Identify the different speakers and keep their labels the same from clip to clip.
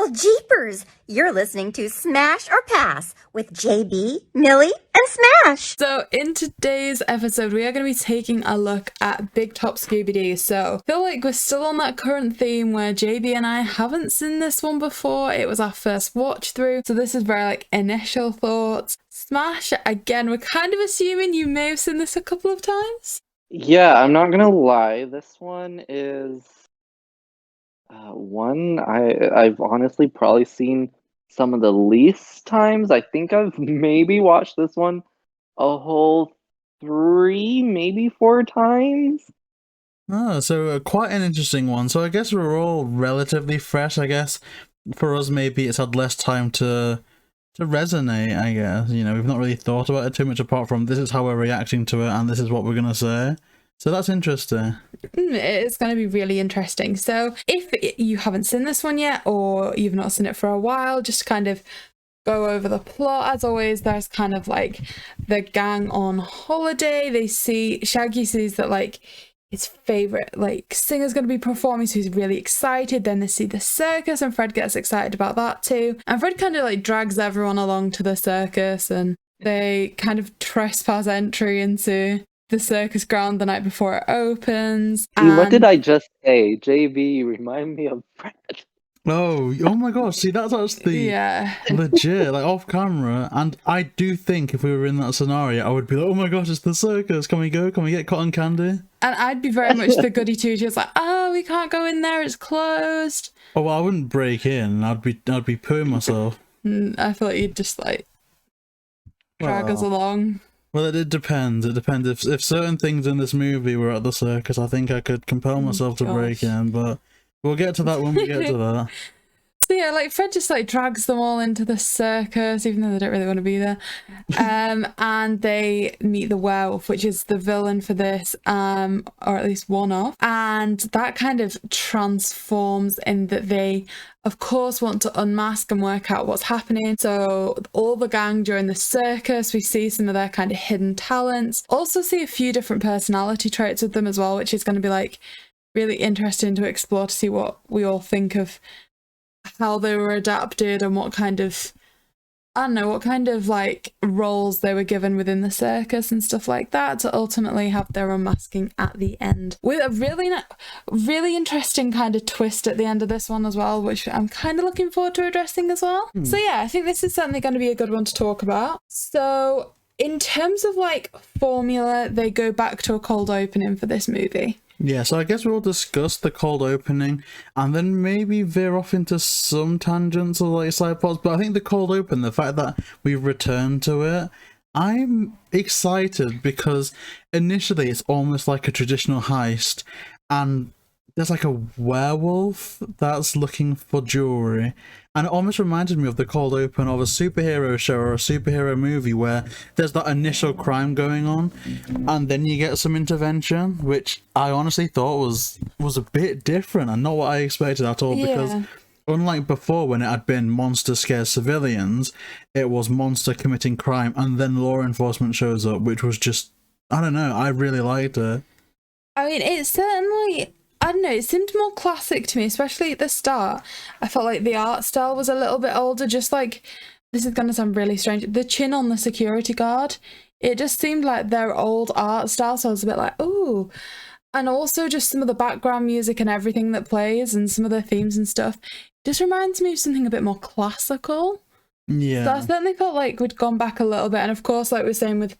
Speaker 1: Well, jeepers! You're listening to Smash or Pass with JayBee, Milly, and Smash!
Speaker 2: So in today's episode, we are going to be taking a look at Big Top Scooby Doo. So I feel like we're still on that current theme where JayBee and I haven't seen this one before. It was our first watch through. So this is very like initial thoughts. Smash, again, we're kind of assuming you may have seen this a couple of times.
Speaker 3: Yeah, I'm not gonna lie. This one is one I've honestly probably seen some of the least times. I think I've maybe watched this one a whole 3, maybe 4 times.
Speaker 4: Oh, so quite an interesting one. So I guess we're all relatively fresh. I guess for us, maybe it's had less time to resonate. I guess, you know, we've not really thought about it too much apart from this is how we're reacting to it and this is what we're gonna say. So that's interesting.
Speaker 2: It's going to be really interesting. So if you haven't seen this one yet, or you've not seen it for a while, just to kind of go over the plot. As always, there's kind of like the gang on holiday. Shaggy sees that like his favorite like singer's going to be performing, so he's really excited. Then they see the circus and Fred gets excited about that too. And Fred kind of like drags everyone along to the circus, and they kind of trespass entry into the circus ground the night before it opens.
Speaker 3: What did I just say? JayBee, you remind me of Fred.
Speaker 4: Oh my gosh, see, that's actually legit, like off camera. And I do think if we were in that scenario, I would be like, oh my gosh, it's the circus. Can we go? Can we get cotton candy?
Speaker 2: And I'd be very much the goody two-shoes, like, oh, we can't go in there, it's closed.
Speaker 4: Oh, well, I wouldn't break in. I'd be pooing myself.
Speaker 2: I feel like you'd just like drag us along.
Speaker 4: Well, it depends. It depends. If certain things in this movie were at the circus, I think I could compel myself to break in, but we'll get to that when we get to that.
Speaker 2: So yeah, like Fred just like drags them all into the circus, even though they don't really want to be there. And they meet the werewolf, which is the villain for this, or at least one of. And that kind of transforms in that they, of course, want to unmask and work out what's happening. So all the gang during the circus, we see some of their kind of hidden talents. Also see a few different personality traits with them as well, which is going to be like really interesting to explore, to see what we all think of how they were adapted and what kind of, I don't know, what kind of like roles they were given within the circus and stuff like that, to ultimately have their unmasking at the end with a really interesting kind of twist at the end of this one as well, which I'm kind of looking forward to addressing as well. So yeah, I think this is certainly going to be a good one to talk about. So in terms of like formula, they go back to a cold opening for this movie.
Speaker 4: Yeah, so I guess we'll discuss the cold opening and then maybe veer off into some tangents or like side plots. But I think the cold open, the fact that we've returned to it, I'm excited because initially it's almost like a traditional heist and there's like a werewolf that's looking for jewelry. And it almost reminded me of the cold open of a superhero show or a superhero movie where there's that initial crime going on and then you get some intervention, which I honestly thought was a bit different and not what I expected at all. Because unlike before when it had been monster scares civilians, it was monster committing crime and then law enforcement shows up, which was just, I don't know, I really liked it.
Speaker 2: I mean, it certainly, I don't know, it seemed more classic to me, especially at the start. I felt like the art style was a little bit older, just like, this is going to sound really strange, the chin on the security guard, it just seemed like their old art style, so I was a bit like, ooh. And also just some of the background music and everything that plays and some of the themes and stuff just reminds me of something a bit more classical.
Speaker 4: Yeah.
Speaker 2: So I certainly felt like we'd gone back a little bit, and of course, like we were saying with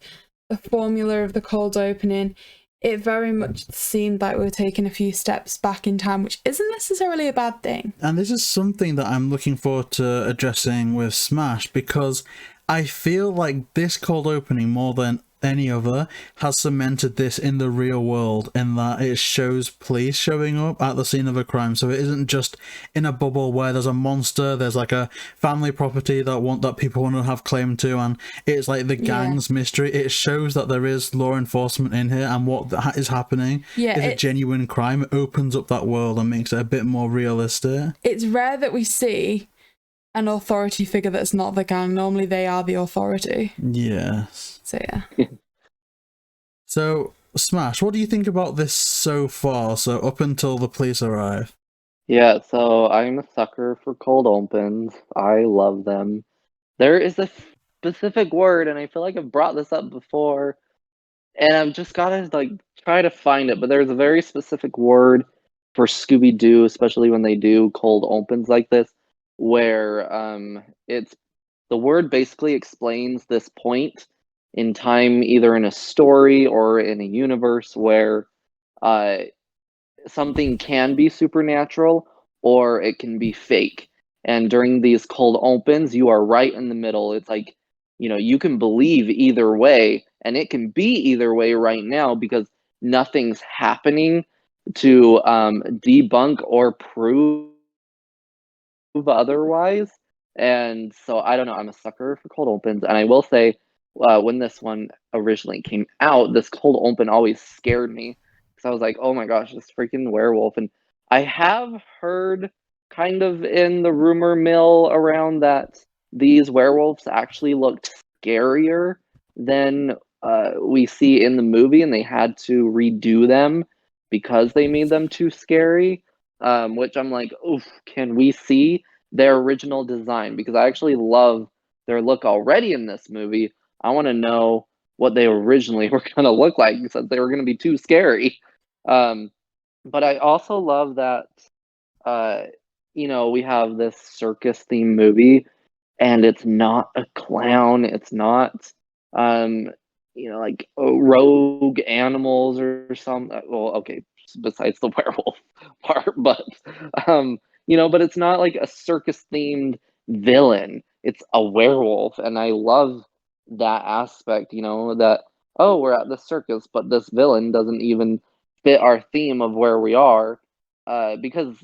Speaker 2: the formula of the cold opening, it very much seemed like we were taking a few steps back in time, which isn't necessarily a bad thing.
Speaker 4: And this is something that I'm looking forward to addressing with Smash, because I feel like this cold opening, more than any other, has cemented this in the real world in that it shows police showing up at the scene of a crime. So it isn't just in a bubble where there's a monster, there's like a family property that people want to have claim to, and it's like the gang's mystery. It shows that there is law enforcement in here and what is happening is a genuine crime. It opens up that world and makes it a bit more realistic.
Speaker 2: It's rare that we see an authority figure that's not the gang. Normally they are the authority.
Speaker 4: Yes.
Speaker 2: So yeah.
Speaker 4: So Smash, what do you think about this so far? So up until the police arrive.
Speaker 3: Yeah, so I'm a sucker for cold opens. I love them. There is a specific word, and I feel like I've brought this up before, and I've just gotta like try to find it, but there's a very specific word for Scooby Doo, especially when they do cold opens like this, where it's the word basically explains this point in time, either in a story or in a universe where uh something can be supernatural or it can be fake. And during these cold opens, you are right in the middle. It's like, you can believe either way, and it can be either way right now because nothing's happening to debunk or prove otherwise. And so I don't know. I'm a sucker for cold opens, and I will say, when this one originally came out, this cold open always scared me because I was like, "Oh my gosh, this freaking werewolf!" And I have heard, kind of in the rumor mill around, that these werewolves actually looked scarier than we see in the movie, and they had to redo them because they made them too scary. Which I'm like, oof, can we see their original design? Because I actually love their look already in this movie. I want to know what they originally were going to look like since they were going to be too scary. Um, but I also love that, uh, we have this circus themed movie, and it's not a clown. It's not, like rogue animals or some. Well, okay, besides the werewolf part, but but it's not like a circus themed villain. It's a werewolf, and I love that aspect. That, oh, we're at the circus, but this villain doesn't even fit our theme of where we are, because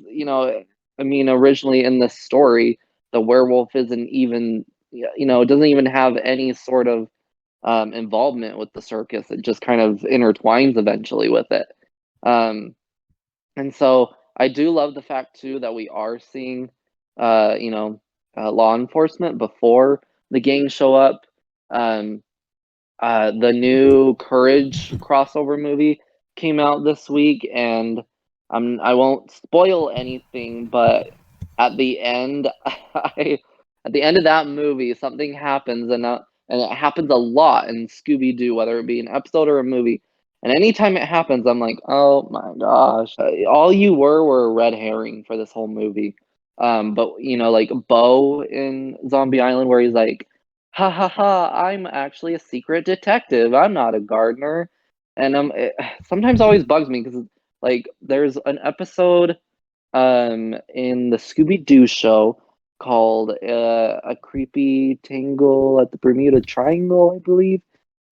Speaker 3: I mean, originally in this story, the werewolf isn't even, it doesn't even have any sort of involvement with the circus. It just kind of intertwines eventually with it. Um, and so I do love the fact too that we are seeing, law enforcement before the gang show up. Um, the new Courage crossover movie came out this week, and I won't spoil anything, but at the end, at the end of that movie, something happens, and it happens a lot in Scooby Doo, whether it be an episode or a movie. And anytime it happens, I'm like, oh my gosh, all you were a red herring for this whole movie. But like Bo in Zombie Island, where he's like, ha ha ha, I'm actually a secret detective. I'm not a gardener. And it sometimes always bugs me because like there's an episode in the Scooby Doo show called A Creepy Tangle at the Bermuda Triangle, I believe,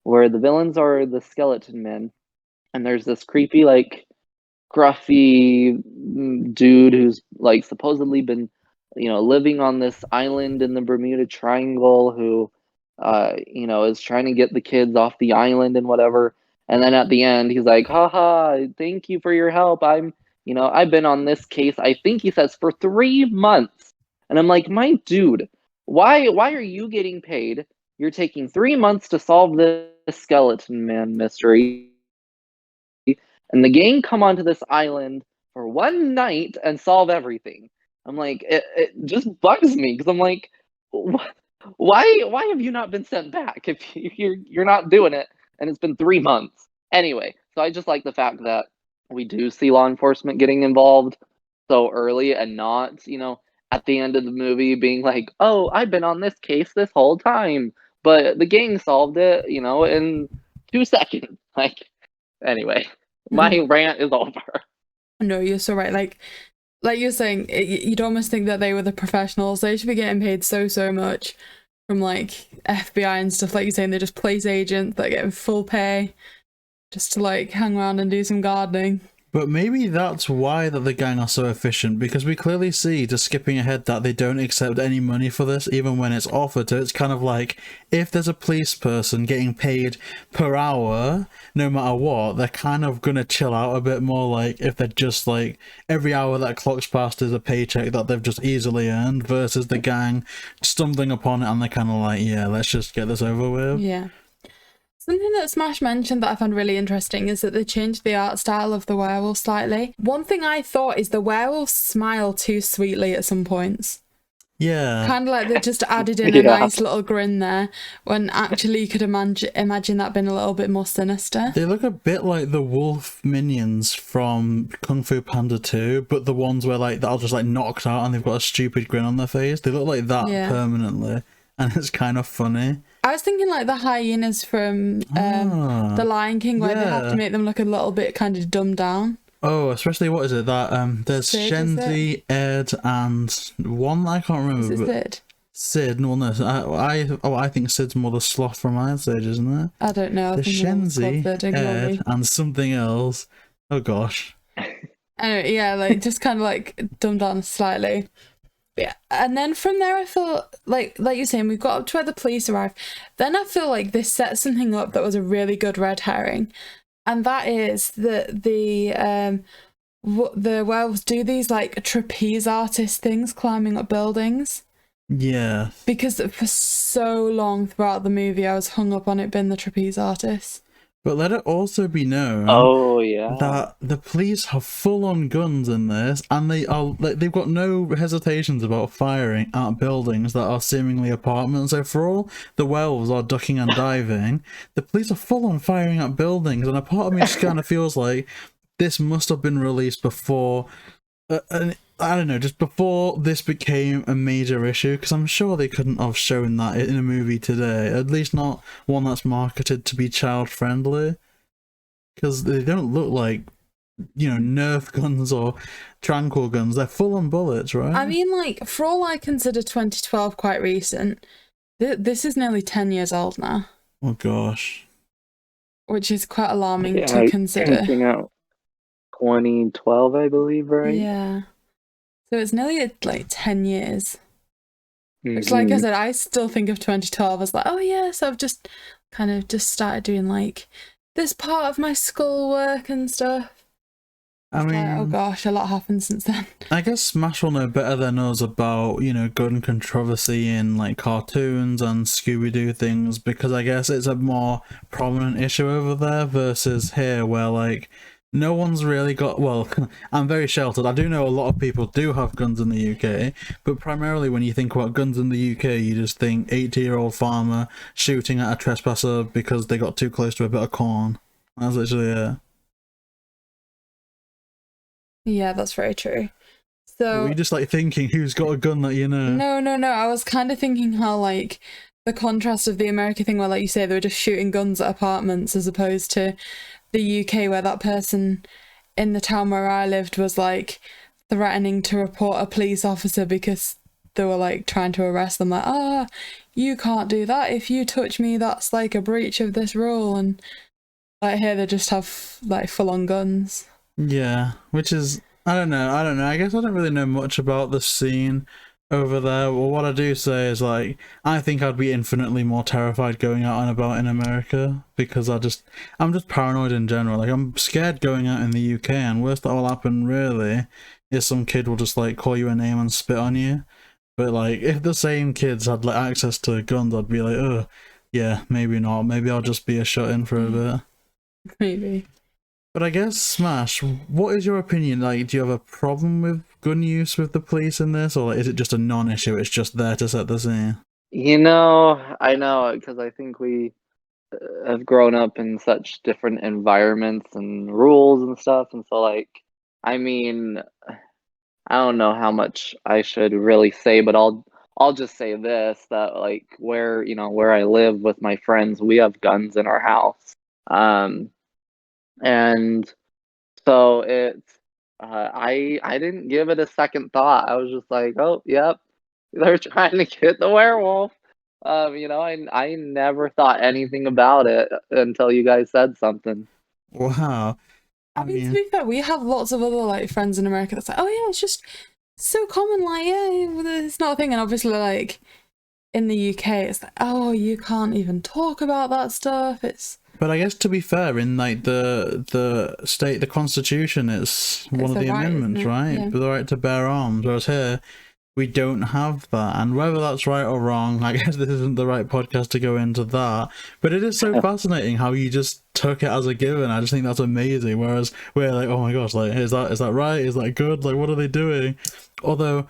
Speaker 3: where the villains are the skeleton men. And there's this creepy, like, gruffy dude who's like supposedly been living on this island in the Bermuda Triangle, who is trying to get the kids off the island and whatever. And then at the end he's like, haha, thank you for your help. I've been on this case, I think he says, for 3 months. And I'm like, my dude, why are you getting paid? You're taking 3 months to solve this skeleton man mystery, and the gang come onto this island for one night and solve everything. I'm like, it just bugs me because I'm like, why have you not been sent back if you're not doing it and it's been 3 months? Anyway, so I just like the fact that we do see law enforcement getting involved so early, and not, at the end of the movie being like, oh, I've been on this case this whole time, but the gang solved it, in 2 seconds. Like, anyway. My rant is over.
Speaker 2: No, you're so right. Like you're saying, you'd almost think that they were the professionals. They should be getting paid so much from like FBI and stuff. Like you're saying, they're just place agents that get full pay just to like hang around and do some gardening.
Speaker 4: But maybe that's why that the gang are so efficient, because we clearly see, just skipping ahead, that they don't accept any money for this, even when it's offered. So it's kind of like, if there's a police person getting paid per hour, no matter what, they're kind of gonna chill out a bit more. Like, if they're just like, every hour that clocks past is a paycheck that they've just easily earned, versus the gang stumbling upon it and they're kind of like, yeah, let's just get this over with.
Speaker 2: Yeah. Something that Smash mentioned that I found really interesting is that they changed the art style of the werewolf slightly. One thing I thought is the werewolves smile too sweetly at some points.
Speaker 4: Yeah.
Speaker 2: Kind of like they just added in a nice little grin there, when actually you could imagine that being a little bit more sinister.
Speaker 4: They look a bit like the wolf minions from Kung Fu Panda 2, but the ones where like they're just like knocked out and they've got a stupid grin on their face. They look like that permanently, and it's kind of funny.
Speaker 2: I was thinking like the hyenas from The Lion King, where they have to make them look a little bit kind of dumbed down.
Speaker 4: Oh, especially what is it that there's
Speaker 2: Sid,
Speaker 4: Shenzi, Ed, and one that I can't remember.
Speaker 2: Is it Sid?
Speaker 4: Sid, no, I think Sid's more the sloth from Iron Age, isn't it?
Speaker 2: I don't know.
Speaker 4: The Shenzi, Ed, and something else. Oh gosh.
Speaker 2: Anyway, yeah, like just kind of like dumbed down slightly. Yeah, and then from there I feel like you're saying, we got up to where the police arrive. Then I feel like this set something up that was a really good red herring, and that is that the werewolves do these like trapeze artist things, climbing up buildings.
Speaker 4: Yeah.
Speaker 2: Because for so long throughout the movie, I was hung up on it being the trapeze artist.
Speaker 4: But let it also be known that the police have full-on guns in this, and they've got no hesitations about firing at buildings that are seemingly apartments. So for all the werewolves are ducking and diving, the police are full-on firing at buildings, and a part of me just kind of feels like this must have been released before, I don't know, just before this became a major issue, because I'm sure they couldn't have shown that in a movie today, at least not one that's marketed to be child-friendly, because they don't look like, you know, Nerf guns or tranquil guns. They're full-on bullets, right?
Speaker 2: I mean, like, for all I consider 2012 quite recent, this is nearly 10 years old now.
Speaker 4: Oh gosh.
Speaker 2: Which is quite alarming to consider.
Speaker 3: Came out 2012, I believe, right?
Speaker 2: Yeah. So it's nearly like 10 years. Which, like I said, I still think of 2012 as like, oh yeah, so I've just kind of just started doing like this part of my schoolwork and stuff. I mean, like, oh gosh, a lot happened since then.
Speaker 4: I guess Smash will know better than us about, you know, gun controversy in like cartoons and Scooby Doo things, because I guess it's a more prominent issue over there versus here, where like no one's really got, well, I'm very sheltered. I do know a lot of people do have guns in the UK, but primarily when you think about guns in the UK, you just think 80-year-old farmer shooting at a trespasser because they got too close to a bit of corn. That's literally it.
Speaker 2: Yeah, that's very true. So
Speaker 4: were you just like thinking who's got a gun that you know?
Speaker 2: No. I was kind of thinking how like the contrast of the America thing where, like you say, they were just shooting guns at apartments, as opposed to the UK where that person in the town where I lived was like threatening to report a police officer because they were like trying to arrest them, like, you can't do that, if you touch me that's like a breach of this rule. And like here they just have like full-on guns.
Speaker 4: Yeah, which is, I don't know, I guess I don't really know much about the scene over there. Well, what I do say is, like, I think I'd be infinitely more terrified going out and about in America, because I'm just paranoid in general. Like, I'm scared going out in the UK, and worst that will happen really is some kid will just like call you a name and spit on you. But like, if the same kids had like access to guns, I'd be like, oh yeah, maybe not, maybe I'll just be a shut-in for a bit.
Speaker 2: Maybe.
Speaker 4: But I guess, Smash, what is your opinion? Like, do you have a problem with gun use with the police in this, or like, is it just a non-issue? It's just there to set the scene?
Speaker 3: You know, I know, because I think we have grown up in such different environments and rules and stuff, and so, like, I mean, I don't know how much I should really say, but I'll just say this, that, like, where I live with my friends, we have guns in our house. And so it's I didn't give it a second thought. I was just like, oh yep, they're trying to get the werewolf. I never thought anything about it until you guys said something.
Speaker 4: Wow.
Speaker 2: I mean, to be fair, we have lots of other like friends in America that's like, oh yeah, it's just so common, like, yeah, it's not a thing. And obviously, like, in the UK, it's like, oh, you can't even talk about that stuff.
Speaker 4: But I guess, to be fair, in like the state, the Constitution is one of the amendments, right?
Speaker 2: Yeah.
Speaker 4: The right to bear arms. Whereas here, we don't have that. And whether that's right or wrong, I guess this isn't the right podcast to go into that. But it is so fascinating how you just took it as a given. I just think that's amazing. Whereas we're like, oh my gosh, like is that right? Is that good? Like, what are they doing? Although,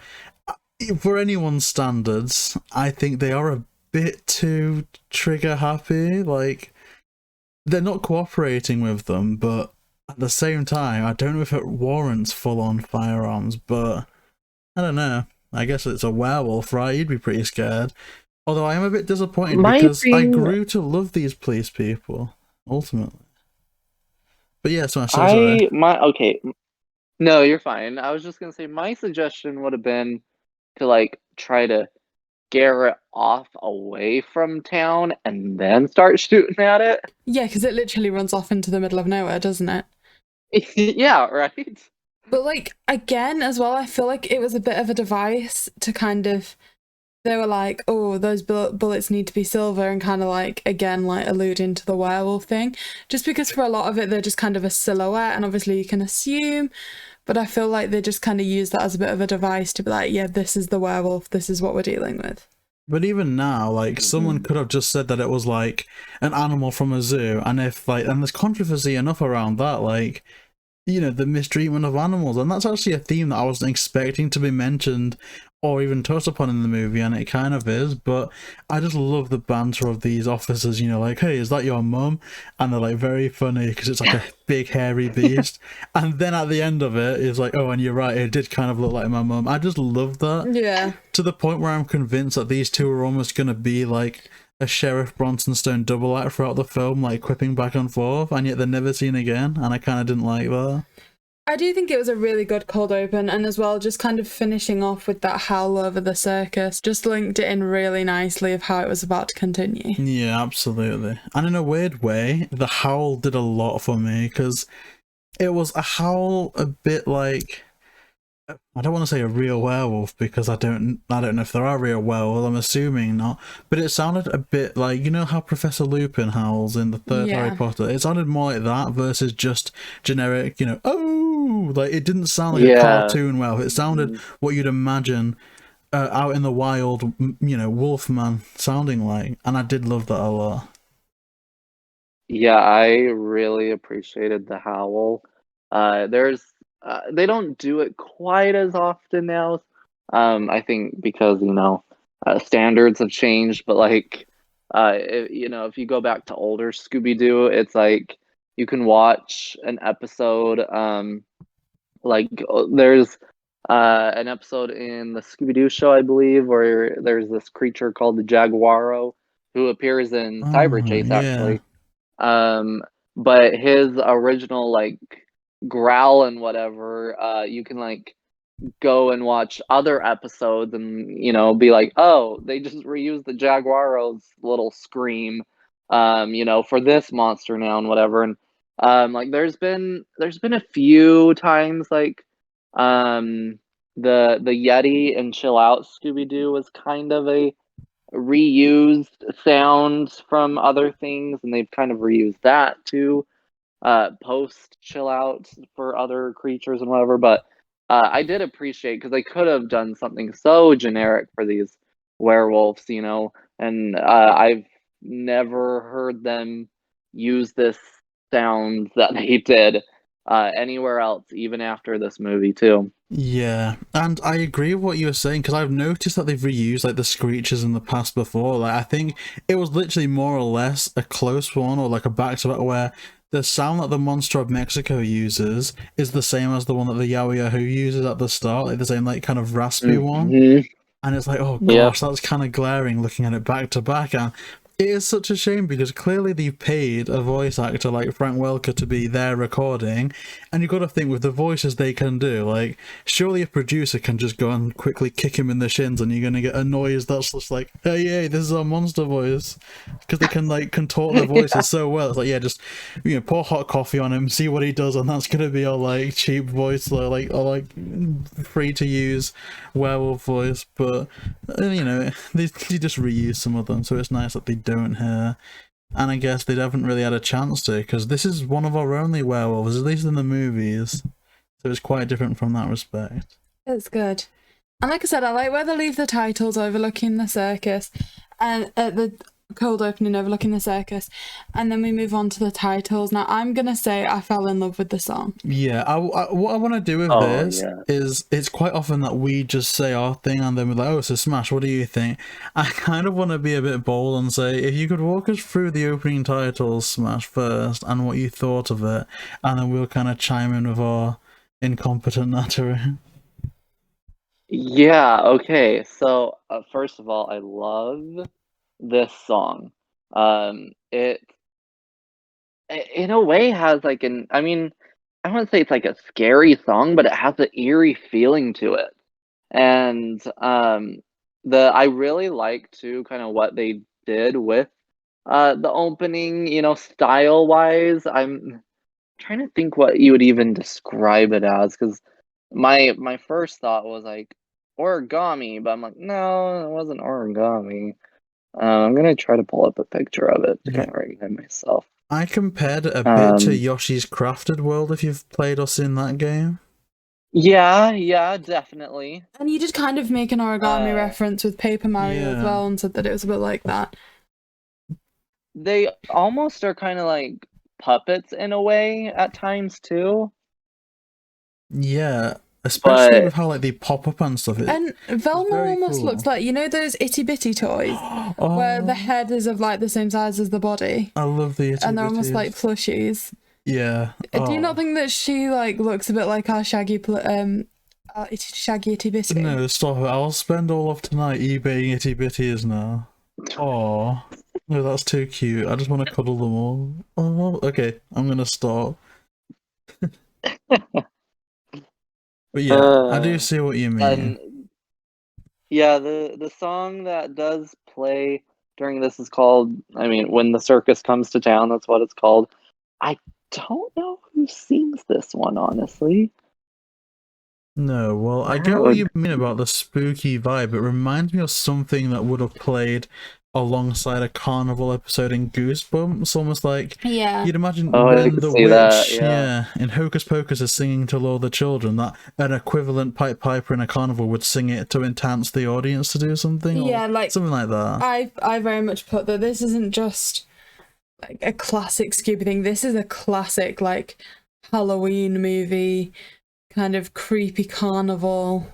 Speaker 4: for anyone's standards, I think they are a bit too trigger happy. Like, they're not cooperating with them, but at the same time, I don't know if it warrants full-on firearms, but I don't know. I guess it's a werewolf, right? You'd be pretty scared. Although I am a bit disappointed because I grew to love these police people, ultimately. But yeah, so sorry.
Speaker 3: Okay. No, you're fine. I was just gonna say my suggestion would have been to like try to scare it off away from town and then start shooting at it.
Speaker 2: Yeah, because it literally runs off into the middle of nowhere, doesn't it?
Speaker 3: Yeah, right?
Speaker 2: But, like, again, as well, I feel like it was a bit of a device to kind of... They were like, oh, those bullets need to be silver, and kind of, like, again, like, alluding to the werewolf thing. Just because for a lot of it, they're just kind of a silhouette, and obviously you can assume, but I feel like they just kind of use that as a bit of a device to be like, yeah, this is the werewolf, this is what we're dealing with.
Speaker 4: But even now, like, someone could have just said that it was, like, an animal from a zoo, and if, like, and there's controversy enough around that, like, you know, the mistreatment of animals, and that's actually a theme that I wasn't expecting to be mentioned or even touched upon in the movie, and it kind of is. But I just love the banter of these officers, you know, like, hey, is that your mum? And they're like very funny because it's like a big hairy beast, and then at the end of it it's like, oh, and you're right, it did kind of look like my mum. I just love that.
Speaker 2: Yeah,
Speaker 4: to the point where I'm convinced that these two are almost going to be like a Sheriff Bronson Stone double act throughout the film, like quipping back and forth, and yet they're never seen again, and I kind of didn't like that.
Speaker 2: I do think it was a really good cold open, and as well, just kind of finishing off with that howl over the circus, just linked it in really nicely of how it was about to continue.
Speaker 4: Yeah, absolutely. And in a weird way, the howl did a lot for me, because it was a howl a bit like... I don't want to say a real werewolf because I don't know if there are real werewolves. I'm assuming not, but it sounded a bit like, you know how Professor Lupin howls in the third Harry Potter. It sounded more like that versus just generic, you know, oh, like it didn't sound like a cartoon werewolf. It sounded what you'd imagine out in the wild, you know, Wolfman sounding like, and I did love that a lot.
Speaker 3: Yeah, I really appreciated the howl. They don't do it quite as often now. I think because, you know, standards have changed, but like, you know, if you go back to older Scooby Doo, it's like you can watch an episode, like there's an episode in the Scooby Doo show, I believe, where there's this creature called the Jaguaro who appears in Cyber Chase, actually. But his original, like, growl and whatever, you can like go and watch other episodes and, you know, be like, oh, they just reused the Jaguaro's little scream, you know, for this monster now and whatever. And like there's been a few times like the Yeti and Chill Out Scooby Doo was kind of a reused sound from other things, and they've kind of reused that too. Post Chill Out for other creatures and whatever, but I did appreciate, because they could have done something so generic for these werewolves, you know, and I've never heard them use this sound that they did anywhere else, even after this movie too.
Speaker 4: Yeah, and I agree with what you were saying, because I've noticed that they've reused like the screeches in the past before. Like, I think it was literally more or less a close one, or like a back-to-back, where the sound that the Monster of Mexico uses is the same as the one that the Yowie Yahoo uses at the start, like the same like kind of raspy one. And it's like, oh gosh, that's kind of glaring looking at it back to back. And it is such a shame, because clearly they've paid a voice actor like Frank Welker to be there recording, and you've got to think, with the voices they can do, like, surely a producer can just go and quickly kick him in the shins and you're going to get a noise that's just like, hey, this is our monster voice, because they can like contort their voices so well. It's like, yeah, just, you know, pour hot coffee on him, see what he does, and that's going to be our like cheap voice, or like free to use werewolf voice. But you know, they just reuse some of them, so it's nice that they don't hear. And I guess they haven't really had a chance to, because this is one of our only werewolves, at least in the movies, so it's quite different from that respect.
Speaker 2: That's good. And like I said, I like where they leave the titles overlooking the circus, and the cold opening overlooking the circus, and then we move on to the titles. Now, I'm gonna say I fell in love with the song.
Speaker 4: Yeah, what I want to do with this is it's quite often that we just say our thing and then we're like, oh, so Smash, what do you think? I kind of want to be a bit bold and say, if you could walk us through the opening titles, Smash, first, and what you thought of it, and then we'll kind of chime in with our incompetent nattering.
Speaker 3: Yeah, okay. So, first of all, I love this song. It in a way has like I mean, I wouldn't say it's like a scary song, but it has an eerie feeling to it. And I really like too kind of what they did with the opening, you know, style wise. I'm trying to think what you would even describe it as, because my first thought was like origami, but I'm like, no, it wasn't origami. I'm gonna try to pull up a picture of it to kind of remind myself.
Speaker 4: I compared it a bit to Yoshi's Crafted World, if you've played or seen that game.
Speaker 3: Yeah, definitely.
Speaker 2: And you did kind of make an origami reference with Paper Mario as well, and said that it was a bit like that.
Speaker 3: They almost are kind of like puppets in a way at times too.
Speaker 4: Yeah, especially with how like they pop up and stuff.
Speaker 2: And Velma almost looks like, you know, those itty bitty toys where the head is of like the same size as the body.
Speaker 4: I love the itty bitties.
Speaker 2: And they're almost like plushies.
Speaker 4: Yeah.
Speaker 2: Do you not think that she like looks a bit like our Shaggy Shaggy itty bitty?
Speaker 4: No, stop it. I'll spend all of tonight eBaying itty bitties now. Oh, no, that's too cute. I just want to cuddle them all. Oh, okay, I'm gonna stop. But yeah, I do see what you mean.
Speaker 3: Yeah, the song that does play during this is called, I mean, When the Circus Comes to Town, that's what it's called. I don't know who sings this one, honestly.
Speaker 4: No, well, I get what you mean about the spooky vibe. It reminds me of something that would have played alongside a Carnival episode in Goosebumps, almost like you'd imagine when the witch in Hocus Pocus is singing to all the children, that an equivalent Pied Piper in a carnival would sing it to enhance the audience to do something, or like something like that.
Speaker 2: I very much put that this isn't just like a classic Scooby thing. This is a classic like Halloween movie, kind of creepy carnival.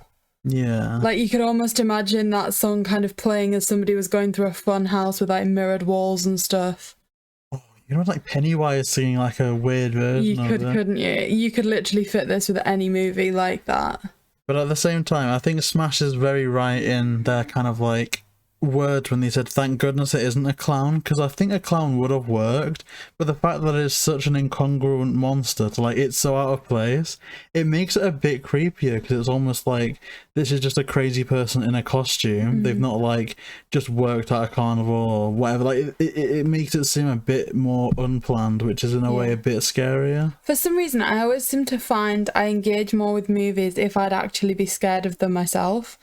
Speaker 4: Yeah.
Speaker 2: Like, you could almost imagine that song kind of playing as somebody was going through a fun house with, like, mirrored walls and stuff.
Speaker 4: Oh, you know, like Pennywise singing, like, a weird version of it.
Speaker 2: Couldn't you? You could literally fit this with any movie like that.
Speaker 4: But at the same time, I think Smash is very right in their kind of, like, words when they said, thank goodness it isn't a clown, because I think a clown would have worked, but the fact that it's such an incongruent monster to like it's so out of place, it makes it a bit creepier, because it's almost like this is just a crazy person in a costume. They've not like just worked at a carnival or whatever. Like it makes it seem a bit more unplanned, which is in a way a bit scarier.
Speaker 2: For some reason, I always seem to find I engage more with movies if I'd actually be scared of them myself.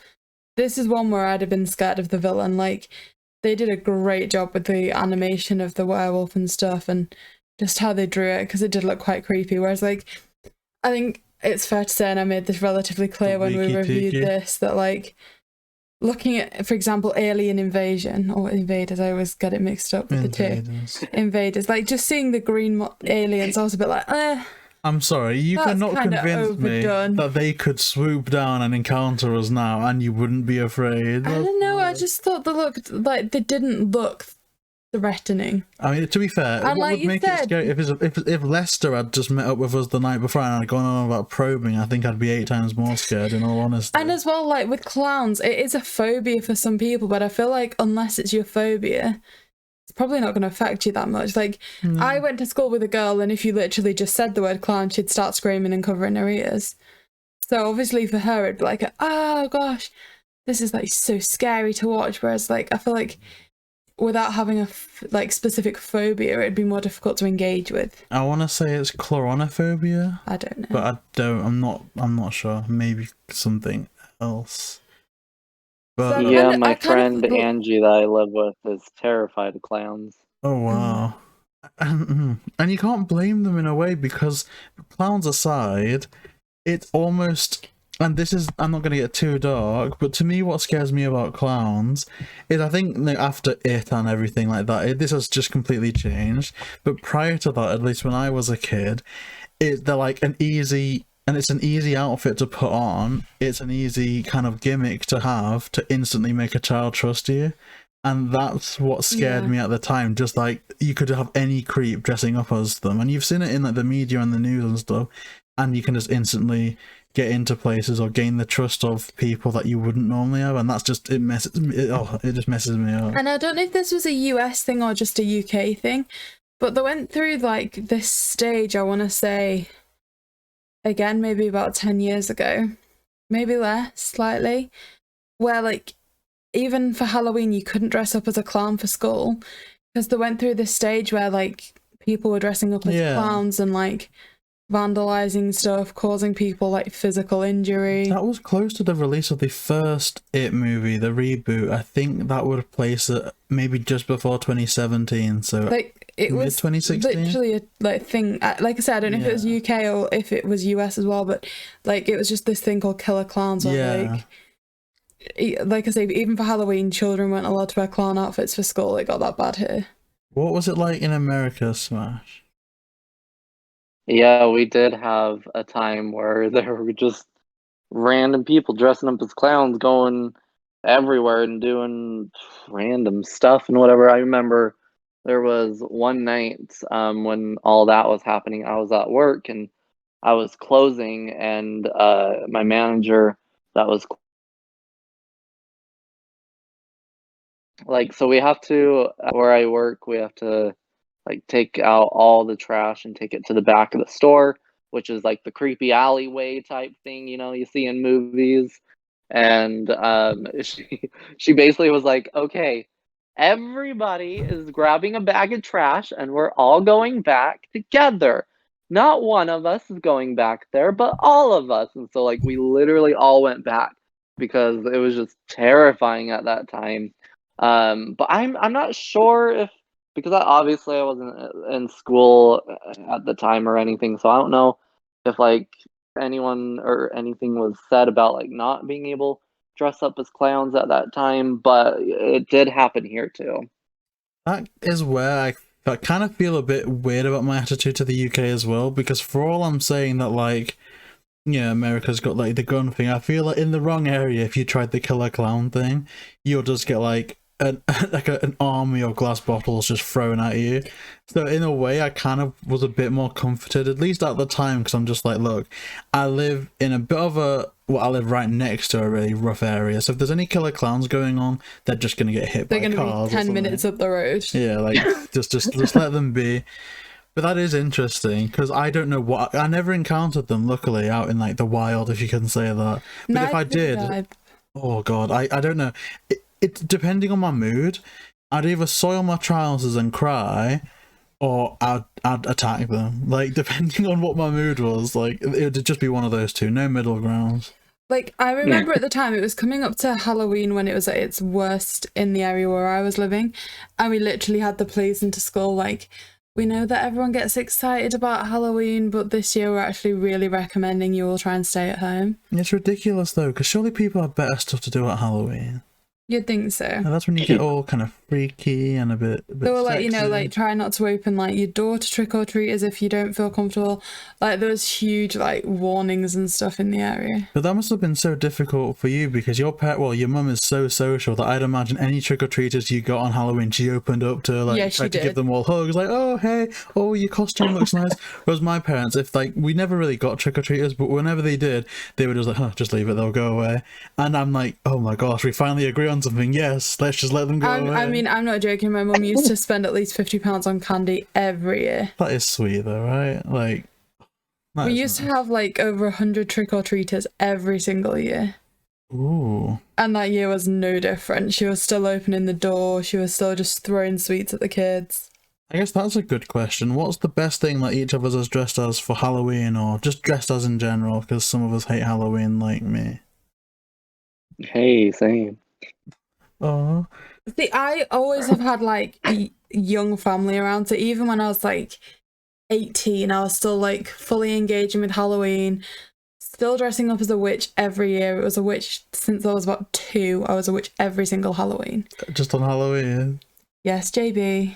Speaker 2: This is one where I'd have been scared of the villain. Like, they did a great job with the animation of the werewolf and stuff, and just how they drew it, because it did look quite creepy. Whereas, like, I think it's fair to say, and I made this relatively clear when we reviewed this, that, like, looking at, for example, Alien Invasion, or Invaders, I always get it mixed up with the two. Invaders. Like, just seeing the green aliens, I was a bit like,
Speaker 4: I'm sorry, you cannot convince me that they could swoop down and encounter us now and you wouldn't be afraid.
Speaker 2: I don't know, I just thought they didn't look threatening.
Speaker 4: I mean, to be fair,
Speaker 2: and
Speaker 4: what would make it scary if Lester had just met up with us the night before and had gone on about probing, I think I'd be 8 times more scared, in all honesty.
Speaker 2: And as well, like with clowns, it is a phobia for some people, but I feel like unless it's your phobia, it's probably not going to affect you that much. Like, I went to school with a girl, and if you literally just said the word clown, she'd start screaming and covering her ears. So obviously for her, it'd be like, oh gosh, this is like so scary to watch. Whereas like, I feel like without having a like specific phobia, it'd be more difficult to engage with.
Speaker 4: I want to say it's chloronophobia.
Speaker 2: I don't know.
Speaker 4: But I'm not sure. Maybe something else.
Speaker 3: But so yeah, my friend Angie that I live with is terrified of clowns.
Speaker 4: Oh wow. And you can't blame them in a way, because clowns aside, it's almost and this is, I'm not going to get too dark, but to me what scares me about clowns is, I think like, after It and everything like that, this has just completely changed. But prior to that, at least when I was a kid, they're like an easy, and it's an easy outfit to put on. It's an easy kind of gimmick to have to instantly make a child trust you. And that's what scared me at the time. Just like, you could have any creep dressing up as them. And you've seen it in like the media and the news and stuff. And you can just instantly get into places or gain the trust of people that you wouldn't normally have. And that's just, it just messes me up.
Speaker 2: And I don't know if this was a US thing or just a UK thing, but they went through like this stage, I want to say, again, maybe about 10 years ago, maybe less, slightly, where like, even for Halloween, you couldn't dress up as a clown for school, because they went through this stage where like people were dressing up as clowns and like vandalizing stuff, causing people like physical injury.
Speaker 4: That was close to the release of the first It movie, the reboot. I think that would place it maybe just before 2017. So
Speaker 2: like it was
Speaker 4: 2016.
Speaker 2: Literally a like thing. Like I said, I don't know if it was UK or if it was US as well, but like it was just this thing called Killer Clowns. Like I say, even for Halloween, children weren't allowed to wear clown outfits for school. It got that bad here.
Speaker 4: What was it like in America, Smash?
Speaker 3: Yeah, we did have a time where there were just random people dressing up as clowns going everywhere and doing random stuff and whatever. I remember there was one night when all that was happening, I was at work and I was closing, and my manager that was like, so we have to, where I work, we have to like take out all the trash and take it to the back of the store, which is like the creepy alleyway type thing, you know, you see in movies. And she basically was like, okay, everybody is grabbing a bag of trash and we're all going back together. Not one of us is going back there, but all of us. And so like we literally all went back because it was just terrifying at that time. But I'm not sure if, because obviously I wasn't in school at the time or anything, so I don't know if like anyone or anything was said about like not being able to dress up as clowns at that time, but it did happen here too.
Speaker 4: That is where I kind of feel a bit weird about my attitude to the UK as well, because for all I'm saying that like, yeah, America's got like the gun thing, I feel like in the wrong area, if you tried the killer clown thing, you'll just get like an army of glass bottles just thrown at you. So in a way, I kind of was a bit more comforted, at least at the time, because I'm just like, look, I live in a bit of a, well, I live right next to a really rough area, so if there's any killer clowns going on, they're just gonna get hit by cars. They're gonna
Speaker 2: be 10 minutes up the road.
Speaker 4: Yeah, like just let them be. But that is interesting, because I don't know what, I never encountered them, luckily, out in like the wild, if you can say that. But if I did, oh god, I don't know. It's depending on my mood, I'd either soil my trousers and cry, or I'd attack them. Like, depending on what my mood was, like, it would just be one of those two, no middle grounds.
Speaker 2: Like, I remember at the time, it was coming up to Halloween when it was at its worst in the area where I was living, and we literally had the police into school, like, we know that everyone gets excited about Halloween, but this year we're actually really recommending you all try and stay at home.
Speaker 4: It's ridiculous, though, because surely people have better stuff to do at Halloween.
Speaker 2: You'd think so.
Speaker 4: And that's when you get all kind of freaky and a bit
Speaker 2: they were like, you know, like try not to open like your door to trick or treaters if you don't feel comfortable. Like there was huge like warnings and stuff in the area.
Speaker 4: But that must have been so difficult for you because your your mum is so social that I'd imagine any trick or treaters you got on Halloween, she opened up to like try to give them all hugs, like, oh hey, oh your costume looks nice. Whereas my parents, if like we never really got trick or treaters, but whenever they did, they were just like, just leave it, they'll go away. And I'm like, oh my gosh, we finally agree on something. Yes, let's just let them go away.
Speaker 2: I mean, I'm not joking. My mum used to spend at least £50 on candy every year.
Speaker 4: That is sweet though, right? Like,
Speaker 2: we used to have like over 100 trick-or-treaters every single year.
Speaker 4: Ooh.
Speaker 2: And that year was no different. She was still opening the door. She was still just throwing sweets at the kids.
Speaker 4: I guess that's a good question. What's the best thing that each of us has dressed as for Halloween, or just dressed as in general? Because some of us hate Halloween, like me.
Speaker 3: Hey, same.
Speaker 4: Oh.
Speaker 2: See, I always have had like young family around, so even when I was like 18, I was still like fully engaging with Halloween, Still dressing up as a witch every year. It was a witch since I was about 2. I was a witch every single Halloween.
Speaker 4: Just on Halloween?
Speaker 2: Yes, JayBee.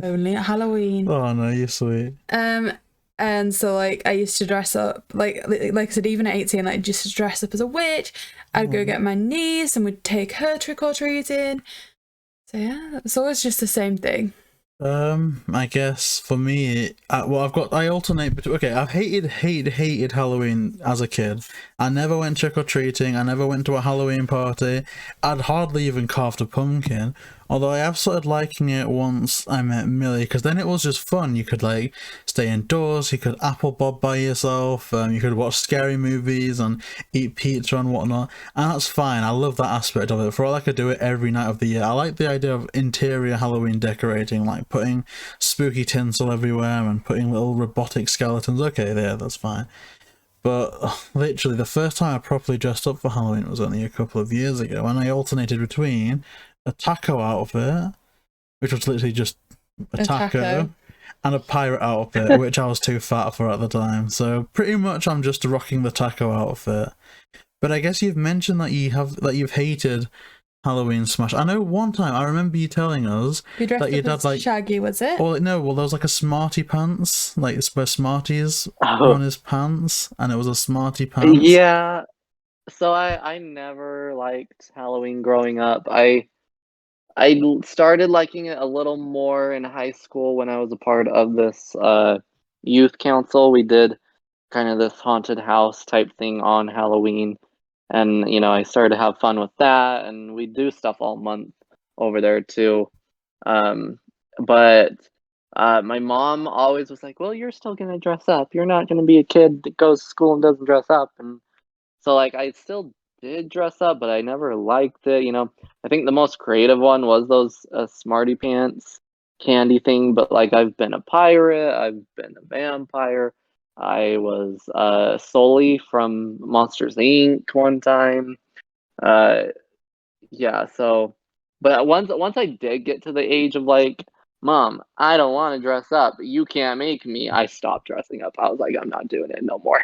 Speaker 2: Only at Halloween.
Speaker 4: Oh no, you're sweet.
Speaker 2: And so like I used to dress up like I said, even at 18, like just to dress up as a witch. I'd go get my niece and we'd take her trick or treating. So yeah, it's always just the same thing.
Speaker 4: I guess for me, I alternate between. Okay, I've hated Halloween as a kid. I never went trick or treating. I never went to a Halloween party. I'd hardly even carved a pumpkin. Although I have started liking it once I met Millie, because then it was just fun. You could like stay indoors, you could apple bob by yourself, you could watch scary movies and eat pizza and whatnot, and that's fine. I love that aspect of it. For all I could do it every night of the year. I like the idea of interior Halloween decorating, like putting spooky tinsel everywhere and putting little robotic skeletons. Okay, there, that's fine. But literally the first time I properly dressed up for Halloween was only a couple of years ago, when I alternated between a taco outfit, which was literally just a taco, and a pirate outfit, which I was too fat for at the time. So pretty much I'm just rocking the taco outfit. But I guess you've mentioned that you've hated Halloween Smash. I know one time I remember you telling us that your dad like
Speaker 2: Shaggy, was it?
Speaker 4: Well, no, there was like a Smarty pants, like it's where Smarties on his pants, and it was a Smarty pants.
Speaker 3: Yeah. So I never liked Halloween growing up. I started liking it a little more in high school when I was a part of this youth council. We did kind of this haunted house type thing on Halloween. And, you know, I started to have fun with that. And we do stuff all month over there, too. But my mom always was like, well, you're still going to dress up. You're not going to be a kid that goes to school and doesn't dress up. And so, like, I still did dress up, but I never liked it, you know. I think the most creative one was those Smarty Pants candy thing, but like I've been a pirate, I've been a vampire, I was Sully from Monsters Inc. one time. Yeah, so but once I did get to the age of like, Mom, I don't want to dress up, you can't make me, I stopped dressing up. I was like, I'm not doing it no more.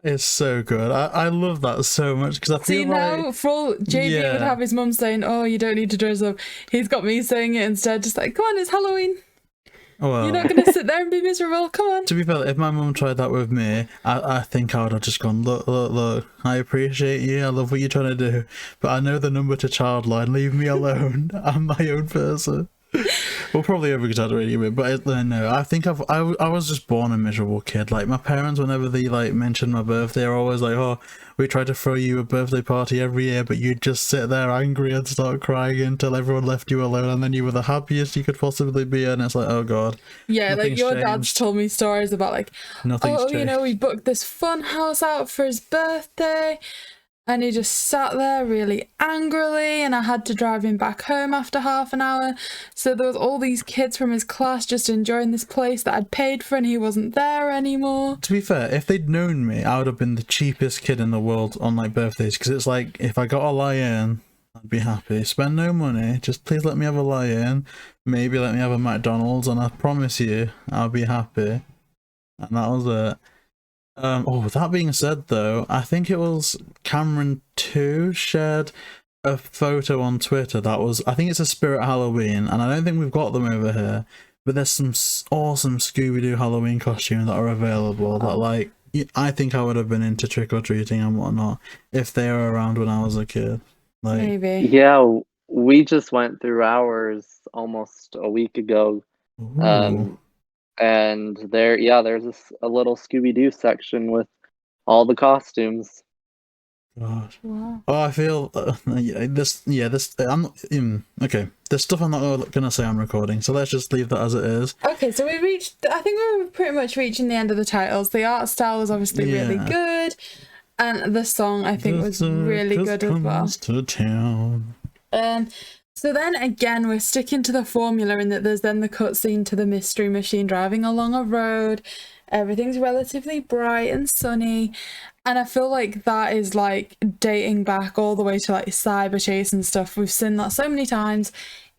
Speaker 4: It's so good. I love that so much because I feel
Speaker 2: now for all JayBee would have his mum saying, "Oh, you don't need to dress up." He's got me saying it instead, just like, "Come on, it's Halloween.
Speaker 4: Well,
Speaker 2: you're not gonna sit there and be miserable. Come on."
Speaker 4: To be fair, if my mum tried that with me, I think I would have just gone, look. I appreciate you. I love what you're trying to do, but I know the number to child line. Leave me alone. I'm my own person. We'll probably over exaggerate a bit, but no, I think I was just born a miserable kid. Like my parents, whenever they like mentioned my birthday, are always like, "Oh, we try to throw you a birthday party every year, but you'd just sit there angry and start crying until everyone left you alone, and then you were the happiest you could possibly be." And it's like, oh god.
Speaker 2: Yeah, like your dad's told me stories about like, oh, you know, we booked this fun house out for his birthday. And he just sat there really angrily, and I had to drive him back home after half an hour. So there was all these kids from his class just enjoying this place that I'd paid for, and he wasn't there anymore.
Speaker 4: To be fair, if they'd known me, I would have been the cheapest kid in the world on like birthdays, because it's like, if I got a lie-in, I'd be happy. Spend no money, just please let me have a lie-in, maybe let me have a McDonald's, and I promise you, I'll be happy. And that was it. That being said though, I think it was Cameron 2 shared a photo on Twitter that was, I think it's a Spirit Halloween, and I don't think we've got them over here, but there's some awesome Scooby Doo Halloween costumes that are available that like, I think I would have been into trick-or-treating and whatnot if they were around when I was a kid. Like,
Speaker 2: maybe.
Speaker 3: Yeah, we just went through ours almost a week ago.
Speaker 4: ooh.
Speaker 3: And there's a little Scooby Doo section with all the costumes.
Speaker 4: Gosh.
Speaker 2: Wow.
Speaker 4: Oh, I feel I'm not okay. There's stuff I'm not gonna say I'm recording, so let's just leave that as it is.
Speaker 2: Okay, so I think we were pretty much reaching the end of the titles. The art style was obviously really good, and the song I think was really good as well.
Speaker 4: To town.
Speaker 2: So then again, we're sticking to the formula in that there's then the cutscene to the mystery machine driving along a road. Everything's relatively bright and sunny. And I feel like that is like dating back all the way to like Cyber Chase and stuff. We've seen that so many times.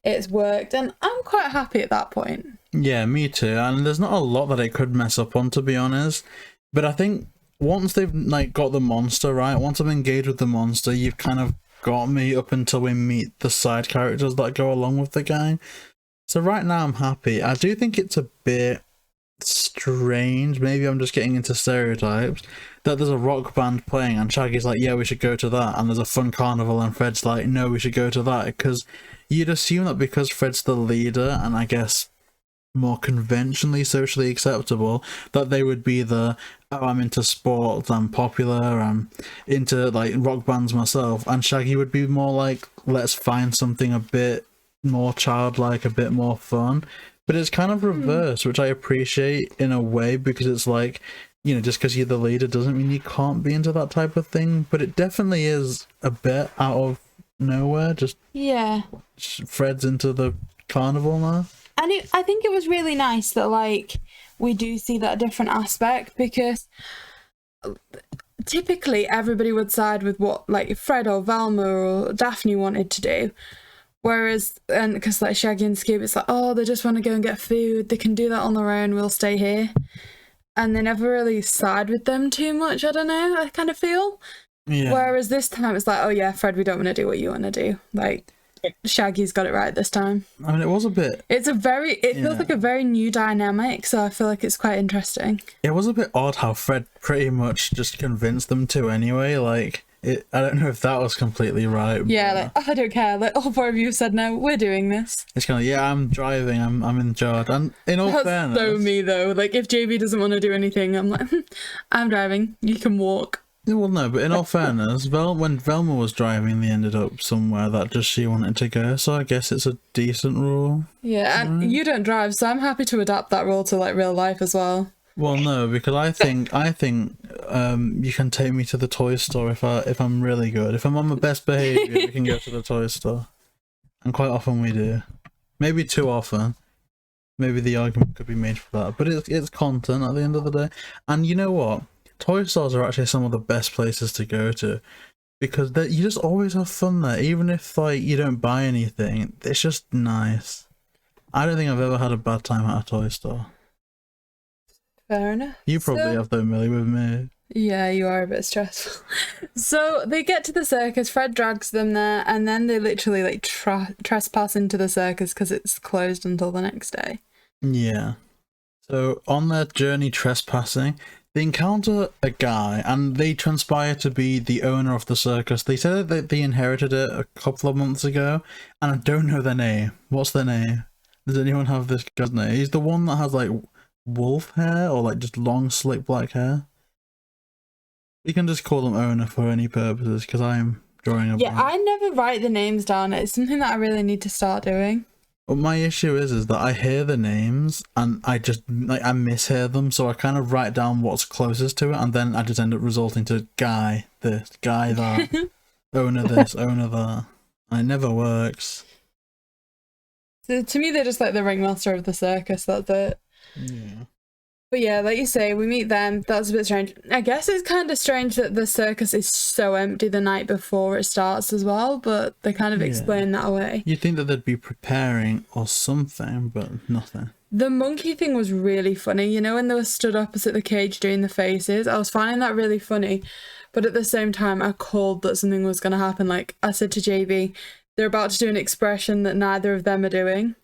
Speaker 2: It's worked, and I'm quite happy at that point.
Speaker 4: Yeah, me too. And there's not a lot that it could mess up on, to be honest. But I think once they've like got the monster right, once I'm engaged with the monster, you've kind of got me up until we meet the side characters that go along with the gang. So right now I'm happy. I do think it's a bit strange, maybe I'm just getting into stereotypes, that there's a rock band playing and Shaggy's like, yeah, we should go to that, and there's a fun carnival and Fred's like, no, we should go to that, because you'd assume that because Fred's the leader and I guess more conventionally socially acceptable, that they would be the, oh, I'm into sports, I'm popular, I'm into like rock bands myself, and Shaggy would be more like, let's find something a bit more childlike, a bit more fun. But it's kind of reverse, which I appreciate in a way, because it's like, you know, just because you're the leader doesn't mean you can't be into that type of thing. But it definitely is a bit out of nowhere. Just Fred's into the carnival now.
Speaker 2: And I think it was really nice that, like, we do see that different aspect, because typically everybody would side with what, like, Fred or Velma or Daphne wanted to do. Whereas, and because like Shaggy and Scoob, it's like, oh, they just want to go and get food. They can do that on their own. We'll stay here. And they never really side with them too much. I don't know. I kind of feel.
Speaker 4: Yeah.
Speaker 2: Whereas this time it's like, oh yeah, Fred, we don't want to do what you want to do. Like, Shaggy's got it right this time.
Speaker 4: I mean, it was a bit...
Speaker 2: It feels like a very new dynamic, so I feel like it's quite interesting.
Speaker 4: It was a bit odd how Fred pretty much just convinced them to anyway, like... I don't know if that was completely right.
Speaker 2: Yeah, like, I don't care. Like, all four of you said, no, we're doing this.
Speaker 4: It's kind of, yeah, I'm driving, I'm in charge. And in all fairness...
Speaker 2: That's so me, though. Like, if JayBee doesn't want to do anything, I'm like, I'm driving. You can walk.
Speaker 4: Well, no, but in all fairness, when Velma was driving, they ended up somewhere that just she wanted to go, so I guess it's a decent rule.
Speaker 2: Yeah, and you don't drive, so I'm happy to adapt that rule to, like, real life as well.
Speaker 4: Well, no, because I think you can take me to the toy store if I'm really good. If I'm on my best behaviour, we can go to the toy store, and quite often we do. Maybe too often. Maybe the argument could be made for that, but it's content at the end of the day. And you know what? Toy stores are actually some of the best places to go to, because you just always have fun there, even if like you don't buy anything. It's just nice. I don't think I've ever had a bad time at a toy store.
Speaker 2: Fair enough.
Speaker 4: You probably have though, Millie, with me.
Speaker 2: Yeah, you are a bit stressful. So they get to the circus, Fred drags them there, and then they literally like trespass into the circus because it's closed until the next day.
Speaker 4: Yeah. So on their journey trespassing, they encounter a guy, and they transpire to be the owner of the circus. They said that they inherited it a couple of months ago, and I don't know their name. What's their name? Does anyone have this guy's name? He's the one that has like wolf hair, or like just long slick black hair. You can just call them owner for any purposes, because I'm drawing a blank.
Speaker 2: I never write the names down. It's something that I really need to start doing.
Speaker 4: But my issue is that I hear the names and I just like I mishear them, so I kind of write down what's closest to it, and then I just end up resulting to guy this, guy that, owner this, owner that. And it never works.
Speaker 2: So to me, they're just like the ringmaster of the circus. That's it.
Speaker 4: Yeah.
Speaker 2: But yeah, like you say, we meet them. That's a bit strange. I guess it's kind of strange that the circus is so empty the night before it starts as well, but they kind of explain that away.
Speaker 4: You'd think that they'd be preparing or something, but nothing.
Speaker 2: The monkey thing was really funny. You know, when they were stood opposite the cage doing the faces, I was finding that really funny. But at the same time, I called that something was going to happen. Like I said to JayBee, they're about to do an expression that neither of them are doing.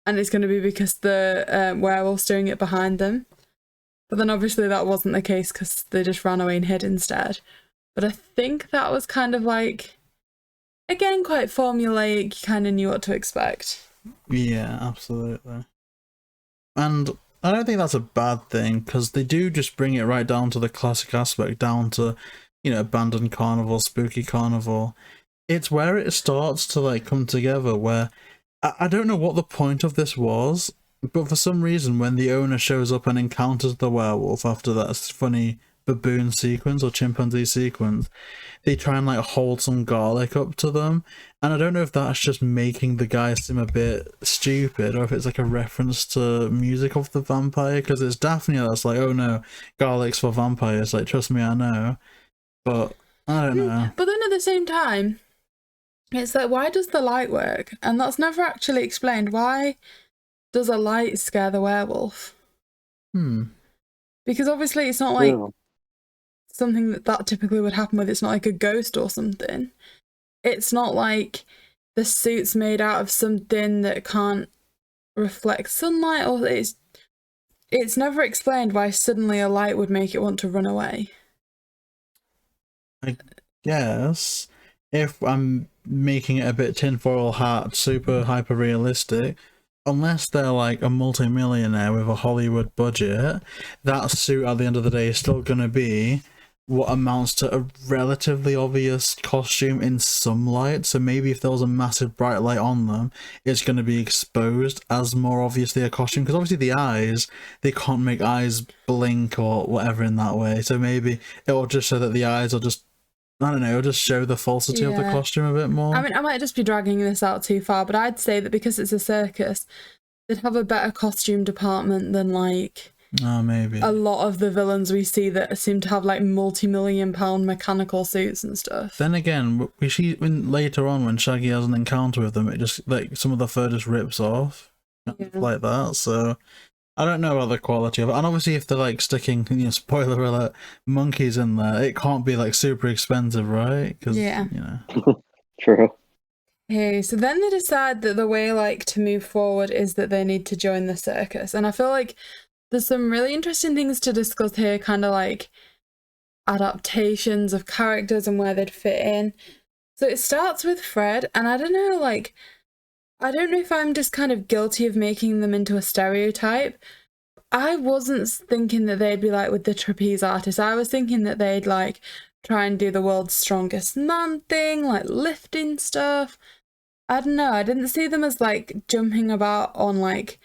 Speaker 2: And it's going to be because the werewolf's doing it behind them. But then obviously that wasn't the case because they just ran away and hid instead. But I think that was kind of like, again, quite formulaic. You kind of knew what to expect.
Speaker 4: Yeah, absolutely. And I don't think that's a bad thing, because they do just bring it right down to the classic aspect, down to, you know, abandoned carnival, spooky carnival. It's where it starts to like come together, where I don't know what the point of this was, but for some reason when the owner shows up and encounters the werewolf after that funny baboon sequence or chimpanzee sequence, they try and like hold some garlic up to them, and I don't know if that's just making the guy seem a bit stupid or if it's like a reference to Music of the Vampire, because it's Daphne that's like, oh no, garlic's for vampires, like trust me, I know. But I don't know.
Speaker 2: But then at the same time, it's like, why does the light work? And that's never actually explained. Why does a light scare the werewolf? Because obviously it's not like something that typically would happen with. It's not like a ghost or something. It's not like the suit's made out of something that can't reflect sunlight, or it's never explained why suddenly a light would make it want to run away.
Speaker 4: I guess if I'm making it a bit tinfoil hat, super hyper realistic, unless they're like a multi-millionaire with a Hollywood budget, that suit at the end of the day is still gonna be what amounts to a relatively obvious costume in some light. So maybe if there was a massive bright light on them, it's going to be exposed as more obviously a costume, because obviously the eyes, they can't make eyes blink or whatever in that way. So maybe it will just show that the eyes will just, I don't know, it'll just show the falsity of the costume a bit more.
Speaker 2: I mean, I might just be dragging this out too far, but I'd say that because it's a circus, they'd have a better costume department than like
Speaker 4: maybe
Speaker 2: a lot of the villains we see that seem to have like multi-million-pound mechanical suits and stuff.
Speaker 4: Then again, we see later on when Shaggy has an encounter with them, it just like some of the fur just rips off like that. So I don't know about the quality of it. And obviously if they're like sticking, you know, spoiler alert, monkeys in there, it can't be like super expensive, right? Because you know.
Speaker 3: True.
Speaker 2: Okay, so then they decide that the way like to move forward is that they need to join the circus, and I feel like there's some really interesting things to discuss here, kind of like adaptations of characters and where they'd fit in. So it starts with Fred, and I don't know, like, I don't know if I'm just kind of guilty of making them into a stereotype. I wasn't thinking that they'd be like with the trapeze artist. I was thinking that they'd like try and do the world's strongest man thing, like lifting stuff. I don't know, I didn't see them as like jumping about on like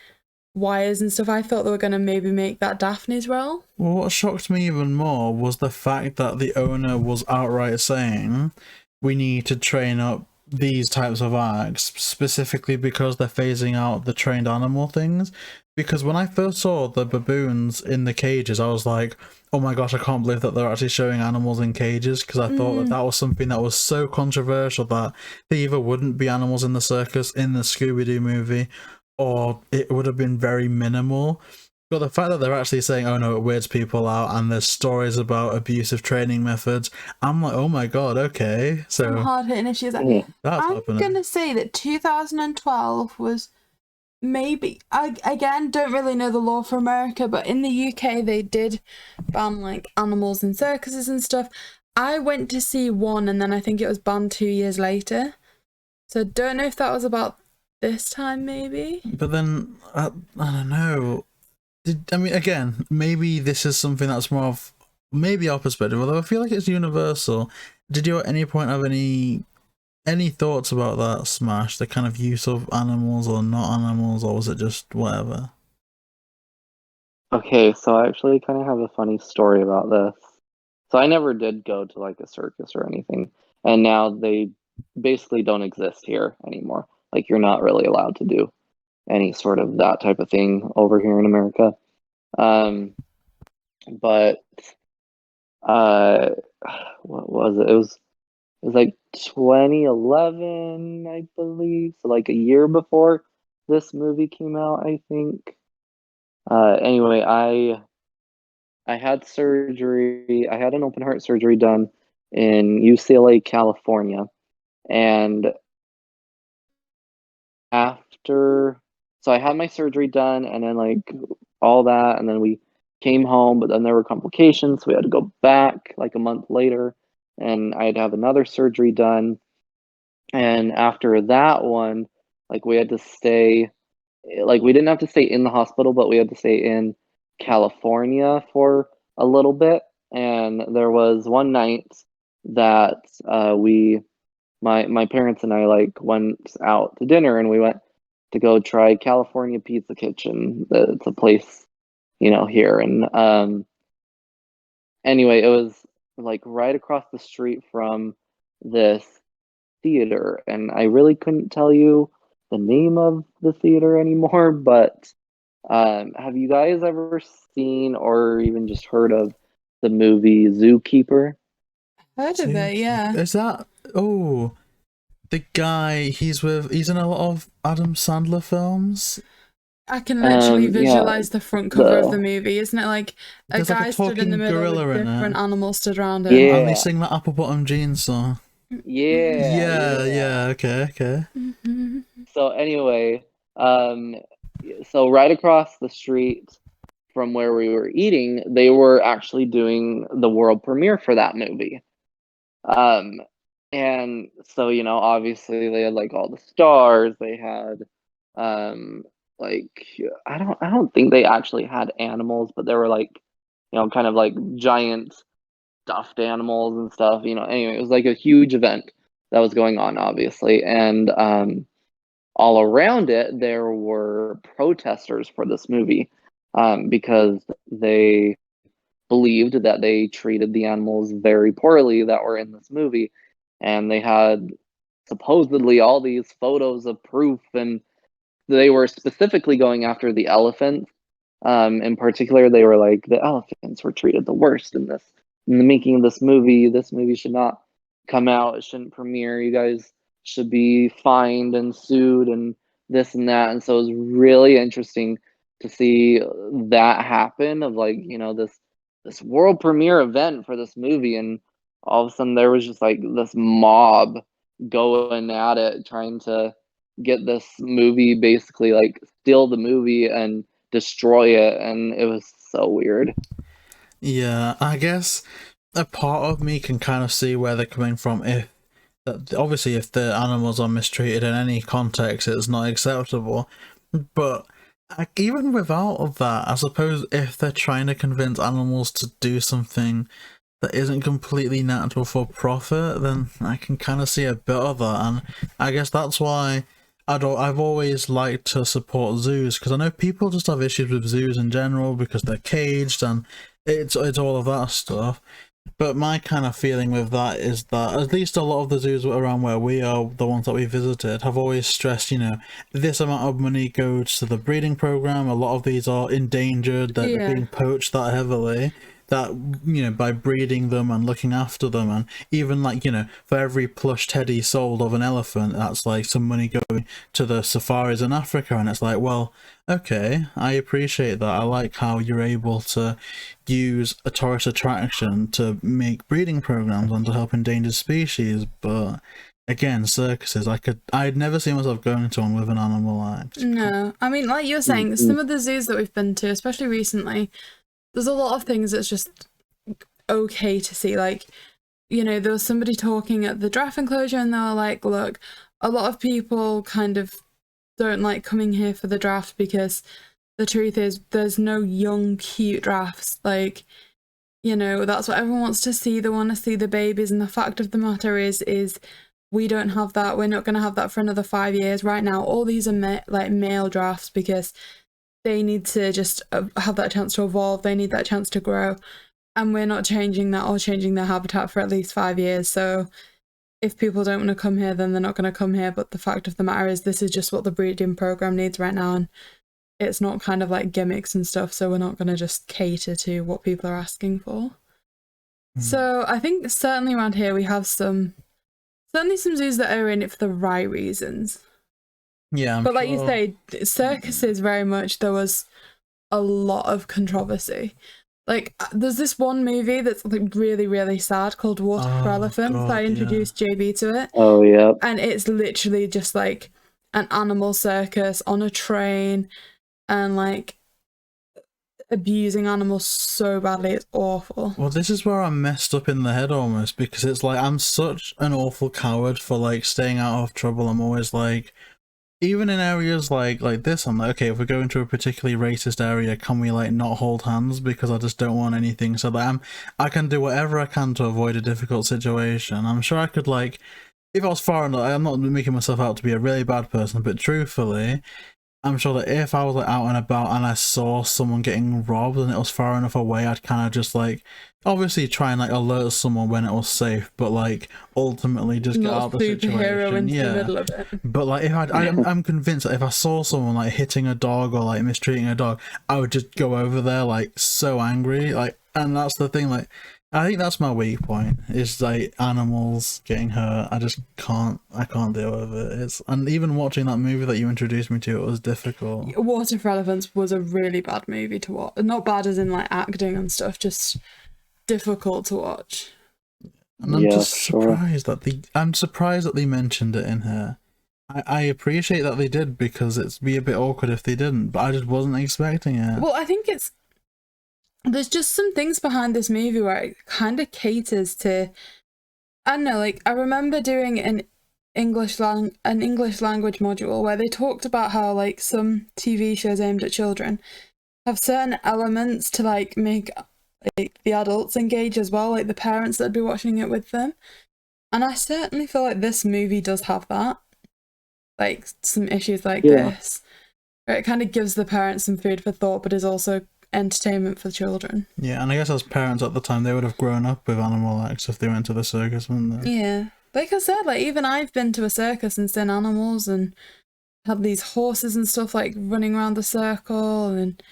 Speaker 2: wires and stuff. I thought they were going to maybe make that Daphne's role.
Speaker 4: Well, what shocked me even more was the fact that the owner was outright saying we need to train up these types of acts specifically because they're phasing out the trained animal things. Because when I first saw the baboons in the cages, I was like, oh my gosh, I can't believe that they're actually showing animals in cages, because I thought that was something that was so controversial that they either wouldn't be animals in the circus in the Scooby Doo movie, or it would have been very minimal. But the fact that they're actually saying, oh no, it weirds people out, and there's stories about abusive training methods, I'm like, oh my god, okay. So
Speaker 2: some hard-hitting issues.
Speaker 3: Yeah.
Speaker 2: I'm going to say that 2012 was maybe, I again don't really know the law for America, but in the UK they did ban like animals in circuses and stuff. I went to see one, and then I think it was banned 2 years later. So I don't know if that was about this time, maybe.
Speaker 4: But then I don't know. I mean, again, maybe this is something that's more of maybe our perspective, although I feel like it's universal. Did you at any point have any thoughts about that smASH, the kind of use of animals or not animals, or was it just whatever?
Speaker 3: Okay, so I actually kind of have a funny story about this. So I never did go to like a circus or anything, and now they basically don't exist here anymore. Like, you're not really allowed to do any sort of that type of thing over here in America. But what was it? It was like 2011, I believe. So like a year before this movie came out, I think. Anyway, I had surgery. I had an open heart surgery done in UCLA, California, and after, so I had my surgery done, and then like all that, and then we came home, but then there were complications, so we had to go back like a month later, and I had to have another surgery done. And after that one, like we had to stay, like we didn't have to stay in the hospital, but we had to stay in California for a little bit. And there was one night that my parents and I like went out to dinner, and we went to go try California Pizza Kitchen. It's a place, you know, here. And anyway, it was like right across the street from this theater, and I really couldn't tell you the name of the theater anymore, but have you guys ever seen or even just heard of the movie Zookeeper?
Speaker 2: Heard of it, yeah.
Speaker 4: Is that the guy he's in a lot of Adam Sandler films?
Speaker 2: I can literally
Speaker 3: Yeah.
Speaker 2: visualize the front cover of the movie, isn't it? Like a
Speaker 4: There's like a
Speaker 2: guy stood in the
Speaker 4: talking
Speaker 2: middle
Speaker 4: gorilla
Speaker 2: with
Speaker 4: in it.
Speaker 2: different animals stood around him.
Speaker 3: Yeah.
Speaker 4: And they sing that Apple Bottom Jeans song.
Speaker 3: Yeah.
Speaker 4: Okay.
Speaker 3: So anyway, so right across the street from where we were eating, they were actually doing the world premiere for that movie. And so, you know, obviously they had like all the stars, they had like I don't think they actually had animals, but there were like, you know, kind of like giant stuffed animals and stuff, you know. Anyway, it was like a huge event that was going on, obviously. And all around it there were protesters for this movie, because they believed that they treated the animals very poorly that were in this movie, and they had supposedly all these photos of proof, and they were specifically going after the elephants. In particular, they were like, the elephants were treated the worst in the making of this movie. This movie should not come out. It shouldn't premiere. You guys should be fined and sued and this and that. And so it was really interesting to see that happen, of like, you know, this world premiere event for this movie, and all of a sudden there was just like this mob going at it, trying to get this movie, basically like steal the movie and destroy it, and it was so weird.
Speaker 4: Yeah, I guess a part of me can kind of see where they're coming from. If obviously if the animals are mistreated in any context, it's not acceptable. But even without that, I suppose if they're trying to convince animals to do something that isn't completely natural for profit, then I can kind of see a bit of that. And I guess that's why I've always liked to support zoos, because I know people just have issues with zoos in general because they're caged and it's all of that stuff. But my kind of feeling with that is that at least a lot of the zoos around where we are, the ones that we visited, have always stressed, you know, this amount of money goes to the breeding program. A lot of these are endangered, they're being poached that heavily, that, you know, by breeding them and looking after them, and even like, you know, for every plush teddy sold of an elephant, that's like some money going to the safaris in Africa. And it's like, well, okay, I appreciate that. I like how you're able to use a tourist attraction to make breeding programs and to help endangered species, but again, circuses, I'd never see myself going to one with an animal.
Speaker 2: No, I mean, like you're saying, some of the zoos that we've been to, especially recently, there's a lot of things that's just okay to see. Like, you know, there was somebody talking at the giraffe enclosure and they were like, look, a lot of people kind of don't like coming here for the giraffe because the truth is there's no young, cute giraffes. Like, you know, that's what everyone wants to see. They want to see the babies. And the fact of the matter is we don't have that. We're not going to have that for another 5 years. Right now, all these are like male giraffes because they need to just have that chance to evolve. They need that chance to grow. And we're not changing that or changing their habitat for at least 5 years. So if people don't want to come here, then they're not going to come here. But the fact of the matter is this is just what the breeding program needs right now. And it's not kind of like gimmicks and stuff. So we're not going to just cater to what people are asking for. So I think certainly around here we have some zoos that are in it for the right reasons.
Speaker 4: Yeah,
Speaker 2: but like you say, circuses very much, there was a lot of controversy. Like, there's this one movie that's like really, really sad called Water for Elephants. I introduced JayBee to it.
Speaker 3: Oh, yeah.
Speaker 2: And it's literally just like an animal circus on a train and like abusing animals so badly. It's awful.
Speaker 4: Well, this is where I'm messed up in the head almost, because it's like I'm such an awful coward for like staying out of trouble. I'm always like, even in areas like this, I'm like, okay, if we're going to a particularly racist area, can we like not hold hands, because I just don't want anything, so that I can do whatever I can to avoid a difficult situation. I'm sure I could, like, if I was far enough, I'm not making myself out to be a really bad person, but truthfully, I'm sure that if I was like out and about and I saw someone getting robbed and it was far enough away, I'd kind of just like obviously try and like alert someone when it was safe, but like ultimately just get out of the situation.
Speaker 2: Into the middle of it.
Speaker 4: But like if I'm convinced that if I saw someone like hitting a dog or like mistreating a dog, I would just go over there like so angry, like, and that's the thing, like I think that's my weak point. Is like animals getting hurt. I just can't. I can't deal with it. And even watching that movie that you introduced me to, it was difficult.
Speaker 2: Water for Elephants was a really bad movie to watch. Not bad as in like acting and stuff, just difficult to watch.
Speaker 4: And I'm just surprised that they mentioned it in here. I appreciate that they did, because it'd be a bit awkward if they didn't, but I just wasn't expecting it.
Speaker 2: Well, I think there's just some things behind this movie where it kind of caters to, I don't know, like I remember doing an English language module where they talked about how like some TV shows aimed at children have certain elements to like make like the adults engage as well, like the parents that'd be watching it with them. And I certainly feel like this movie does have that. Like some issues like this, where it kind of gives the parents some food for thought, but is also entertainment for children.
Speaker 4: Yeah, and I guess as parents at the time, they would have grown up with animal acts if they went to the circus, wouldn't they?
Speaker 2: Yeah, like I said, like even I've been to a circus and seen animals and had these horses and stuff like running around the circle, and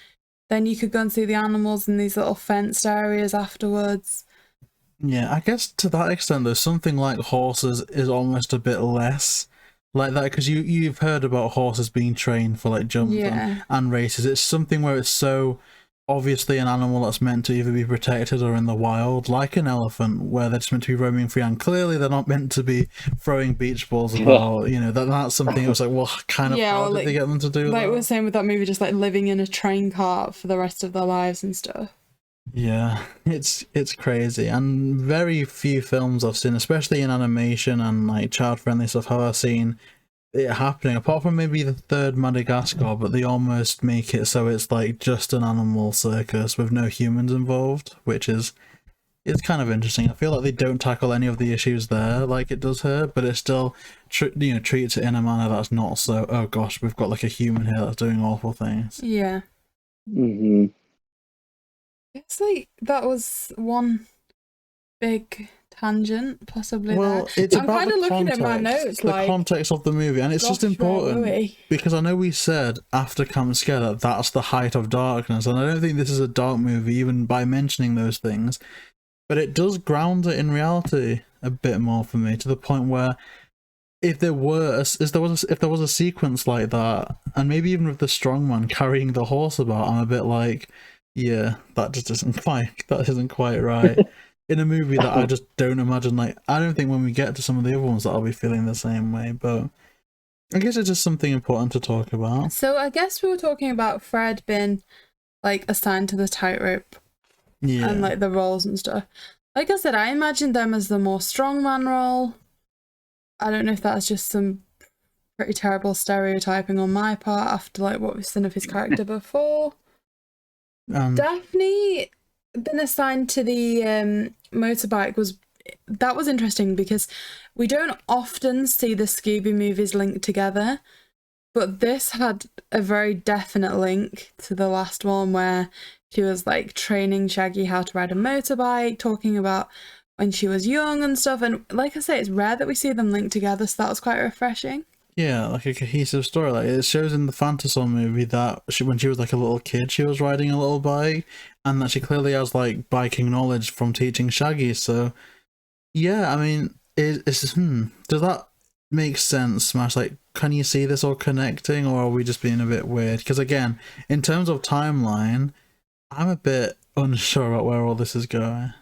Speaker 2: then you could go and see the animals in these little fenced areas afterwards.
Speaker 4: Yeah, I guess to that extent, though, something like horses is almost a bit less like that, because you've heard about horses being trained for like jumps and races. It's something where it's so obviously an animal that's meant to either be protected or in the wild, like an elephant, where they're just meant to be roaming free, and clearly they're not meant to be throwing beach balls about. You know, that's something that was like, well, kind of how did they get them to do that?
Speaker 2: Like we were saying with that movie, just like living in a train cart for the rest of their lives and stuff.
Speaker 4: Yeah, it's crazy, and very few films I've seen, especially in animation and like child-friendly stuff, have I seen it happening, apart from maybe the third Madagascar, but they almost make it so it's like just an animal circus with no humans involved, which is kind of interesting. I feel like they don't tackle any of the issues there like it does here, but it still treats it in a manner that's not so, oh gosh, we've got like a human here that's doing awful things.
Speaker 2: Yeah.
Speaker 3: Mm-hmm.
Speaker 2: It's like that was one big tangent, possibly.
Speaker 4: Well,
Speaker 2: there.
Speaker 4: it's
Speaker 2: I'm
Speaker 4: about
Speaker 2: kind of
Speaker 4: the
Speaker 2: looking
Speaker 4: context,
Speaker 2: at my notes,
Speaker 4: the
Speaker 2: like
Speaker 4: context of the movie, and it's just important because I know we said after Camp Scare that that's the height of darkness, and I don't think this is a dark movie even by mentioning those things, but it does ground it in reality a bit more for me, to the point where if there was a sequence like that, and maybe even with the strongman carrying the horse about, I'm a bit like, yeah, that just isn't quite right. In a movie that I just don't imagine, like, I don't think when we get to some of the other ones that I'll be feeling the same way, but I guess it's just something important to talk about.
Speaker 2: So I guess we were talking about Fred being like assigned to the tightrope, and like the roles and stuff. Like I said, I imagined them as the more strongman role. I don't know if that's just some pretty terrible stereotyping on my part after like what we've seen of his character before. Daphne been assigned to the motorbike was interesting, because we don't often see the Scooby movies linked together, but this had a very definite link to the last one, where she was like training Shaggy how to ride a motorbike, talking about when she was young and stuff, and like I say, it's rare that we see them linked together, so that was quite refreshing. Yeah,
Speaker 4: like a cohesive story. Like it shows in the Fantasy movie that when she was like a little kid, she was riding a little bike, and that she clearly has like biking knowledge from teaching Shaggy. So, yeah, I mean, does that make sense, smASH? Like, can you see this all connecting, or are we just being a bit weird? Because again, in terms of timeline, I'm a bit unsure about where all this is going.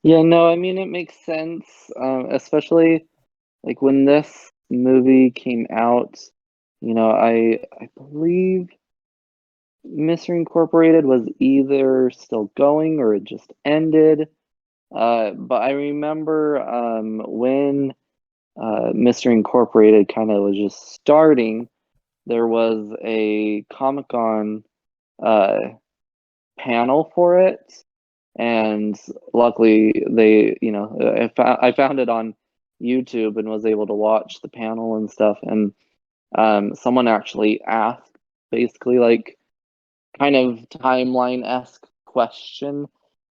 Speaker 3: Yeah, no, I mean, it makes sense, especially like when this movie came out, I believe Mystery Incorporated was either still going or it just ended. But I remember when Mystery Incorporated kind of was just starting, there was a Comic-Con panel for it. And luckily they, I found it on YouTube and was able to watch the panel and stuff. And someone actually asked basically like kind of timeline-esque question.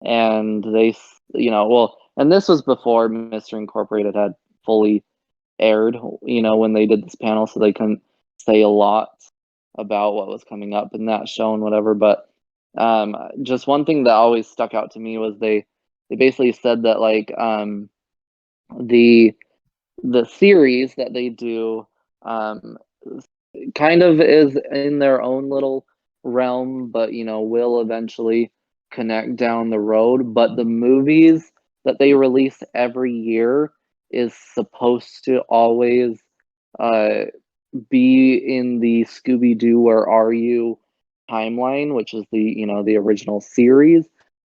Speaker 3: And they, and this was before Mystery Incorporated had fully aired, when they did this panel. So they couldn't say a lot about what was coming up in that show and whatever. But Just one thing that always stuck out to me was they basically said that like the series that they do kind of is in their own little realm, but will eventually connect down the road. But the movies that they release every year is supposed to always be in the Scooby Doo Where Are You timeline, which is the original series.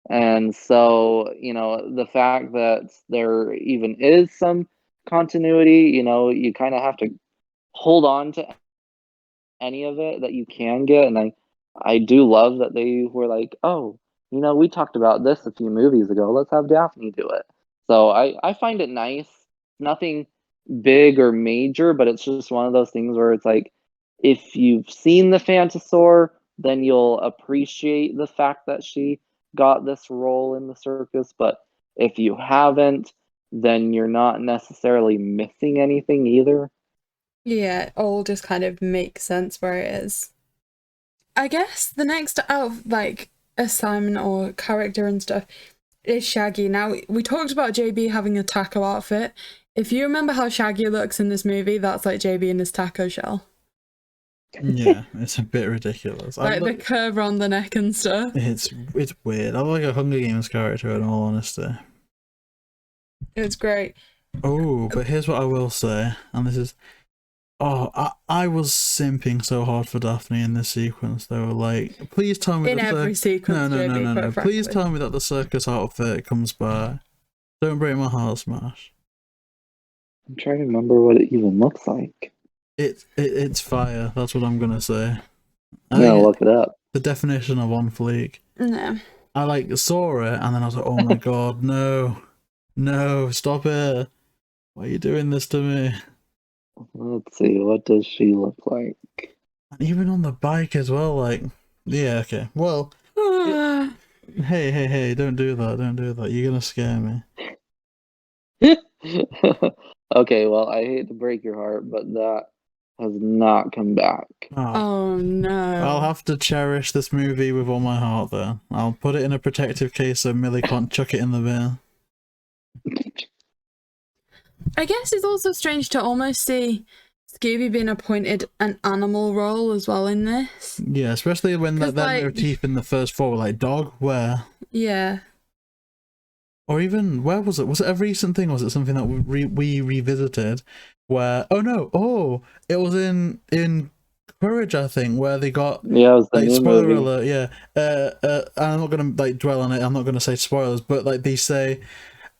Speaker 3: And so, the fact that there even is some continuity, you kind of have to hold on to any of it that you can get. And I do love that they were like, oh, we talked about this a few movies ago. Let's have Daphne do it. So I find it nice. Nothing big or major, but it's just one of those things where it's like, if you've seen the Phantasaur, then you'll appreciate the fact that she got this role in the circus. But if you haven't, then you're not necessarily missing anything either.
Speaker 2: Yeah, it all just kind of makes sense where it is. I guess the next out of like assignment or character and stuff is Shaggy. Now, we talked about JayBee having a taco outfit. If you remember how Shaggy looks in this movie, that's like JayBee in his taco shell.
Speaker 4: Yeah, it's a bit ridiculous.
Speaker 2: Like the curve around the neck and stuff.
Speaker 4: It's weird. I like a Hunger Games character, in all honesty.
Speaker 2: It's great.
Speaker 4: Oh, but here's what I will say, and this is... Oh, I was simping so hard for Daphne in this sequence. They were like, please tell me...
Speaker 2: In every sequence,
Speaker 4: No. Please tell me that the circus outfit comes back. Don't break my heart, Smash.
Speaker 3: I'm trying to remember what it even looks like.
Speaker 4: It's fire. That's what I'm gonna say.
Speaker 3: Yeah, look it up.
Speaker 4: The definition of on fleek.
Speaker 2: No.
Speaker 4: I saw it and then I was like, oh my god, no, stop it! Why are you doing this to me?
Speaker 3: Let's see, what does she look like?
Speaker 4: And even on the bike as well, like, yeah, okay. Well, hey, don't do that. You're gonna scare me.
Speaker 3: Okay, well, I hate to break your heart, but that has not come back.
Speaker 2: Oh no.
Speaker 4: I'll have to cherish this movie with all my heart then. I'll put it in a protective case so Millie can't chuck it in the bin.
Speaker 2: I guess it's also strange to almost see Scooby being appointed an animal role as well in this.
Speaker 4: Yeah, especially when their teeth in the first four were like, dog, where?
Speaker 2: Yeah.
Speaker 4: Or even, where was it? Was it a recent thing? Or was it something that we revisited? Where, it was in Courage, I think, where they got...
Speaker 3: Yeah, it was the new
Speaker 4: spoiler
Speaker 3: movie.
Speaker 4: alert, yeah. I'm not going to dwell on it, I'm not going to say spoilers, but they say,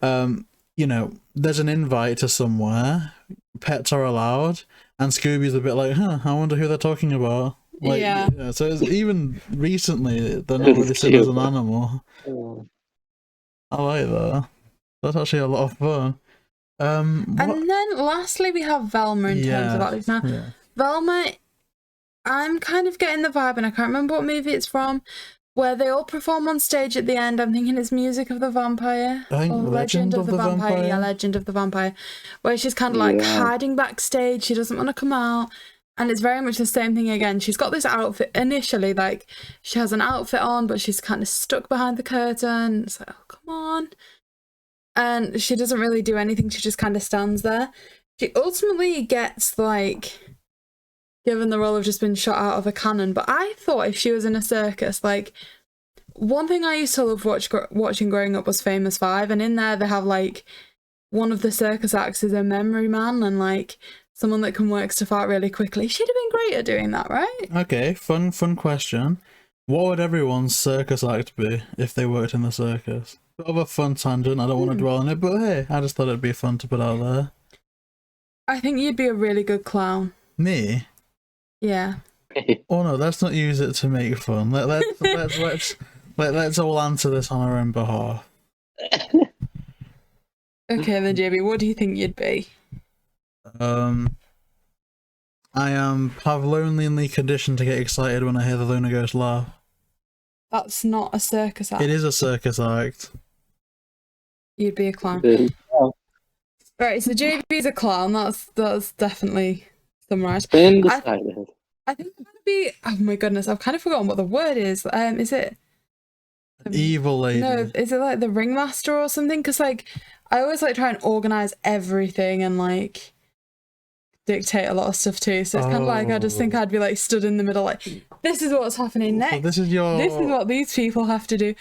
Speaker 4: there's an invite to somewhere, pets are allowed, and Scooby's a bit like, I wonder who they're talking about.
Speaker 2: Yeah.
Speaker 4: So it's, even recently, they're not really seen as an animal.
Speaker 3: Oh.
Speaker 4: I like that. That's actually a lot of fun.
Speaker 2: And then lastly, we have Velma in terms of actors. Now, Velma, I'm kind of getting the vibe, and I can't remember what movie it's from, where they all perform on stage at the end. I'm thinking it's Music of the Vampire.
Speaker 4: I think Legend of the Vampire.
Speaker 2: Yeah, Legend of the Vampire. Where she's kind of like hiding backstage. She doesn't want to come out. And it's very much the same thing again. She's got this outfit initially, like she has an outfit on, but she's kind of stuck behind the curtain. It's like, oh, come on. And she doesn't really do anything. She just kind of stands there. She ultimately gets like given the role of just being shot out of a cannon. But I thought if she was in a circus, like one thing I used to love watching growing up was Famous Five. And in there they have like one of the circus acts is a memory man and like someone that can work stuff out really quickly. She'd have been great at doing that, right?
Speaker 4: Okay, fun question. What would everyone's circus act be if they worked in the circus? Bit of a fun tangent, I don't want to dwell on it, but hey, I just thought it'd be fun to put out there. I
Speaker 2: think you'd be a really good clown.
Speaker 4: Me?
Speaker 2: Yeah.
Speaker 4: Oh no, let's not use it to make fun. Let's all answer this on our own behalf.
Speaker 2: Okay then, JayBee, what do you think you'd be?
Speaker 4: I am Pavlovianly conditioned to get excited when I hear the Lunar Ghost laugh.
Speaker 2: That's not a circus act.
Speaker 4: It is a circus act.
Speaker 2: You'd be a clown. Right, so JayBee's a clown. That's definitely summarised.
Speaker 3: Been decided.
Speaker 2: I think I'm gonna be. Oh my goodness, I've kind of forgotten what the word is. Is it
Speaker 4: evil lady.
Speaker 2: No, is it like the ringmaster or something? Because like I always like try and organize everything and like dictate a lot of stuff too. So it's kind of like I just think I'd be like stood in the middle, like this is what's happening next.
Speaker 4: So this is
Speaker 2: what these people have to do.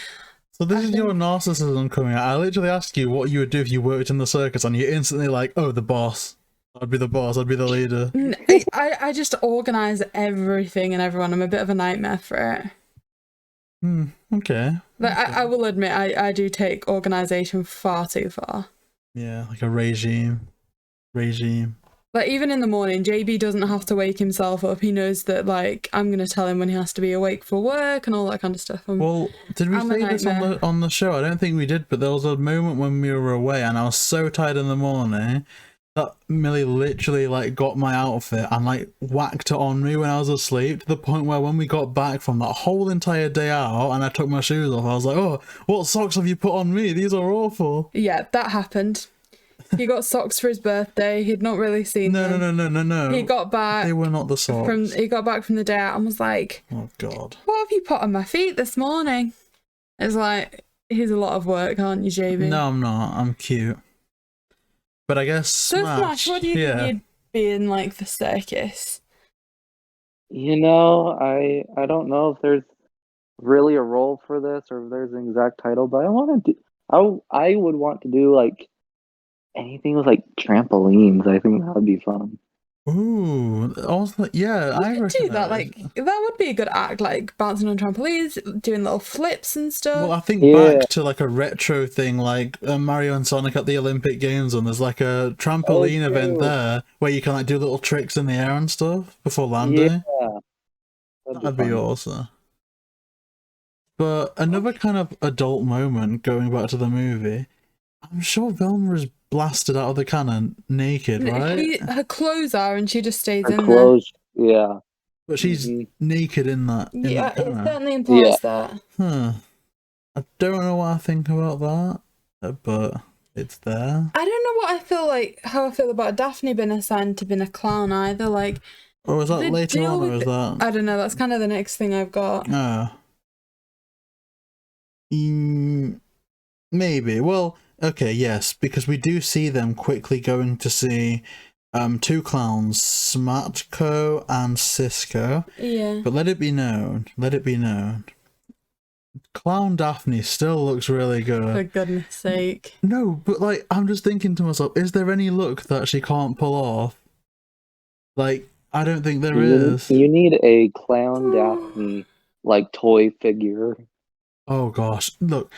Speaker 4: So this is your narcissism coming out. I literally asked you what you would do if you worked in the circus, and you're instantly like, "Oh, the boss. I'd be the boss. I'd be the leader."
Speaker 2: I just organize everything and everyone. I'm a bit of a nightmare for it.
Speaker 4: Okay.
Speaker 2: But I will admit, I do take organisation far too far.
Speaker 4: Yeah, like a regime.
Speaker 2: Like, even in the morning, JayBee doesn't have to wake himself up. He knows that, like, I'm going to tell him when he has to be awake for work and all that kind of stuff.
Speaker 4: Well, did we say this on the show? I don't think we did, but there was a moment when we were away and I was so tired in the morning that Milly literally, like, got my outfit and, like, whacked it on me when I was asleep, to the point where when we got back from that whole entire day out and I took my shoes off, I was like, "Oh, what socks have you put on me? These are awful."
Speaker 2: Yeah, that happened. He got socks for his birthday. He'd not really seen them.
Speaker 4: No.
Speaker 2: He got back.
Speaker 4: They were not the socks.
Speaker 2: He got back from the day out and was like,
Speaker 4: "Oh, God.
Speaker 2: What have you put on my feet this morning?" It's like, he's a lot of work, aren't you, JayBee?
Speaker 4: No, I'm not. I'm cute. But I guess
Speaker 2: SMASH, what do you think you'd be in, like, the circus?
Speaker 3: You know, I don't know if there's really a role for this or if there's an exact title, but I would want to do like anything with like trampolines. I think that would be fun.
Speaker 4: Ooh, also, yeah, I
Speaker 2: could do that. Like, that would be a good act, like bouncing on trampolines, doing little flips and stuff.
Speaker 4: Well, I think back to like a retro thing, like Mario and Sonic at the Olympic Games, and there's like a trampoline event there where you can like do little tricks in the air and stuff before landing.
Speaker 3: Yeah,
Speaker 4: that'd be awesome. But another kind of adult moment, going back to the movie, I'm sure Velma is blasted out of the cannon naked, right?
Speaker 2: Her clothes are, and she just stays
Speaker 3: Her
Speaker 2: in
Speaker 3: clothes, there. Yeah.
Speaker 4: But she's naked in that.
Speaker 2: Yeah, it certainly implies that.
Speaker 4: Huh. I don't know what I think about that, but it's there.
Speaker 2: I don't know what I feel like, how I feel about Daphne being assigned to being a clown either. Like,
Speaker 4: or is that later on, or is that?
Speaker 2: I don't know. That's kind of the next thing I've got.
Speaker 4: Maybe. Well, okay, yes, because we do see them quickly going to see two clowns, Smatko and Cisco.
Speaker 2: Yeah.
Speaker 4: But let it be known, Clown Daphne still looks really good.
Speaker 2: For goodness sake.
Speaker 4: No, but like, I'm just thinking to myself, is there any look that she can't pull off? Like, I don't think there is.
Speaker 3: You need a Clown Daphne, like, toy figure.
Speaker 4: Oh gosh, look.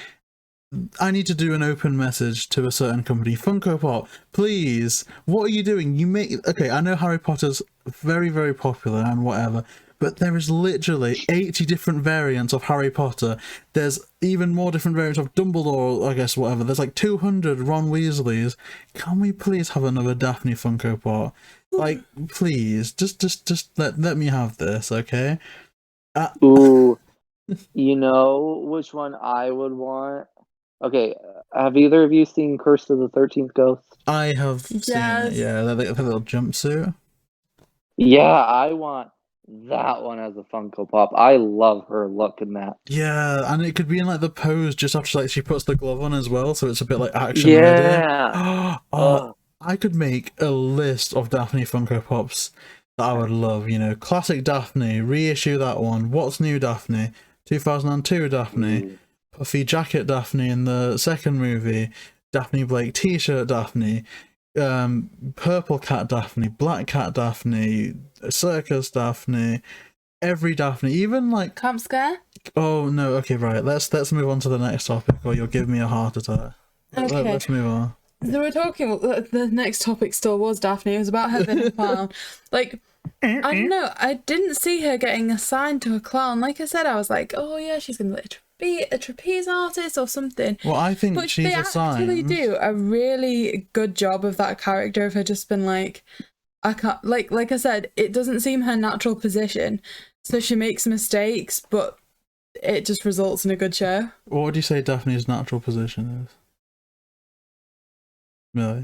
Speaker 4: I need to do an open message to a certain company. Funko Pop, please, what are you doing? You make... Okay, I know Harry Potter's very, very popular and whatever, but there is literally 80 different variants of Harry Potter. There's even more different variants of Dumbledore, I guess, whatever. There's like 200 Ron Weasleys. Can we please have another Daphne Funko Pop? Like, please, just let me have this, okay?
Speaker 3: Ooh, you know which one I would want? Okay, have either of you seen Curse of the 13th Ghost?
Speaker 4: I have seen it, yeah, the little jumpsuit.
Speaker 3: Yeah, I want that one as a Funko Pop. I love her look in that.
Speaker 4: Yeah, and it could be in like the pose just after like she puts the glove on as well, so it's a bit like action ready. I could make a list of Daphne Funko Pops that I would love, you know. Classic Daphne, reissue that one. What's New Daphne? 2002 Daphne. Puffy jacket Daphne in the second movie, Daphne Blake t-shirt Daphne, purple cat Daphne, black cat Daphne, circus Daphne, every Daphne, even like
Speaker 2: Camp Scare.
Speaker 4: Oh no, okay, right. Let's move on to the next topic, or you'll give me a heart attack.
Speaker 2: Okay.
Speaker 4: Let's move on.
Speaker 2: So we're talking. The next topic still was Daphne. It was about her being a clown. Like, I don't know. I didn't see her getting assigned to a clown. Like I said, I was like, oh yeah, she's gonna be a trapeze artist or something.
Speaker 4: Well, I think
Speaker 2: but
Speaker 4: she's assigned.
Speaker 2: They actually do a really good job of that character of her just been like, I can't, like I said, it doesn't seem her natural position, so she makes mistakes, but it just results in a good show.
Speaker 4: What would you say Daphne's natural position is? Milly?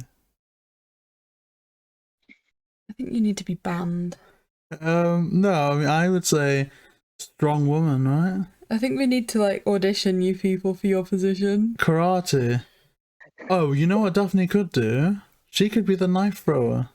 Speaker 2: I think you need to be banned.
Speaker 4: No, I mean, I would say strong woman, right?
Speaker 2: I think we need to like audition you people for your position.
Speaker 4: Karate. Oh, you know what Daphne could do? She could be the knife thrower.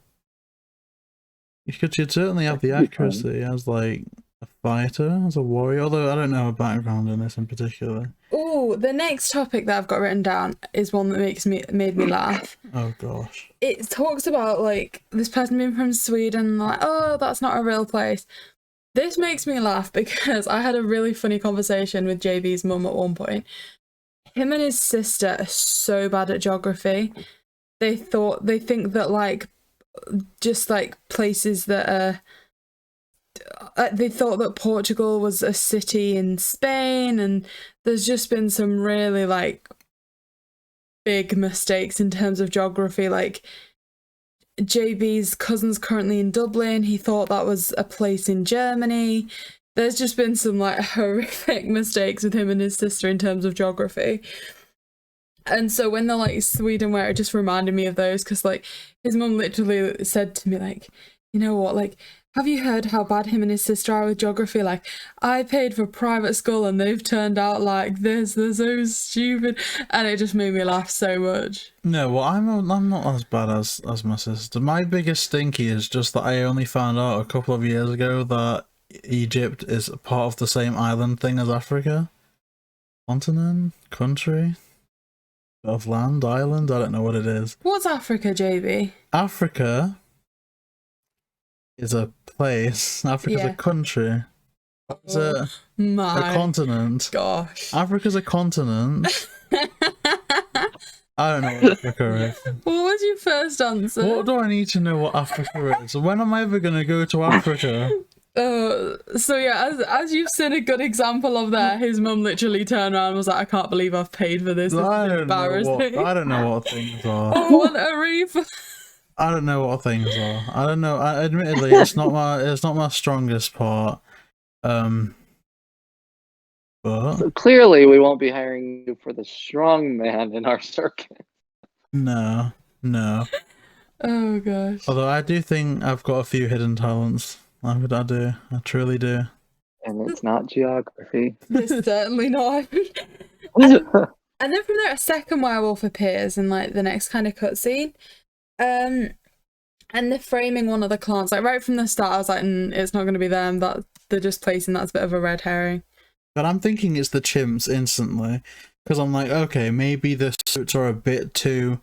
Speaker 4: She'd certainly have the accuracy as like a fighter, as a warrior, although I don't know her background in this in particular.
Speaker 2: Oh, the next topic that I've got written down is one that made me laugh.
Speaker 4: Oh gosh.
Speaker 2: It talks about like this person being from Sweden, like, oh, that's not a real place. This makes me laugh because I had a really funny conversation with JB's mum at one point. Him and his sister are so bad at geography. They think that like just like places that are they thought that Portugal was a city in Spain, and there's just been some really like big mistakes in terms of geography. Like JB's cousin's currently in Dublin. He thought that was a place in Germany. There's just been some like horrific mistakes with him and his sister in terms of geography. And so when they're like Sweden, where it just reminded me of those, because like his mum literally said to me like, you know what, like, have you heard how bad him and his sister are with geography? Like, I paid for private school and they've turned out like this. They're so stupid. And it just made me laugh so much.
Speaker 4: No, well, I'm not as bad as my sister. My biggest stinky is just that I only found out a couple of years ago that Egypt is part of the same island thing as Africa. Continent? Country? Of land? Island? I don't know what it is.
Speaker 2: What's Africa, JB?
Speaker 4: Africa is a place. Africa's a country. It's a continent.
Speaker 2: Gosh.
Speaker 4: Africa's a continent. I don't know what Africa is.
Speaker 2: What was your first answer?
Speaker 4: What do I need to know what Africa is? When am I ever going to go to Africa?
Speaker 2: So yeah, as you've seen a good example of there, his mum literally turned around and was like, I can't believe I've paid for this. This is embarrassing.
Speaker 4: I don't know what things are.
Speaker 2: I want a refund.
Speaker 4: I don't know what things are. I don't know. Admittedly, it's not my strongest part. But
Speaker 3: So clearly, we won't be hiring you for the strong man in our circuit.
Speaker 4: No.
Speaker 2: Oh gosh.
Speaker 4: Although I do think I've got a few hidden talents. I do. I truly do.
Speaker 3: And it's not geography.
Speaker 2: It's certainly not. And then from there, a second werewolf appears in like the next kind of cutscene. And they're framing one of the clans. Like right from the start, I was like, it's not going to be them. That they're just placing that's a bit of a red herring.
Speaker 4: But I'm thinking it's the chimps instantly, because I'm like, okay, maybe the suits are a bit too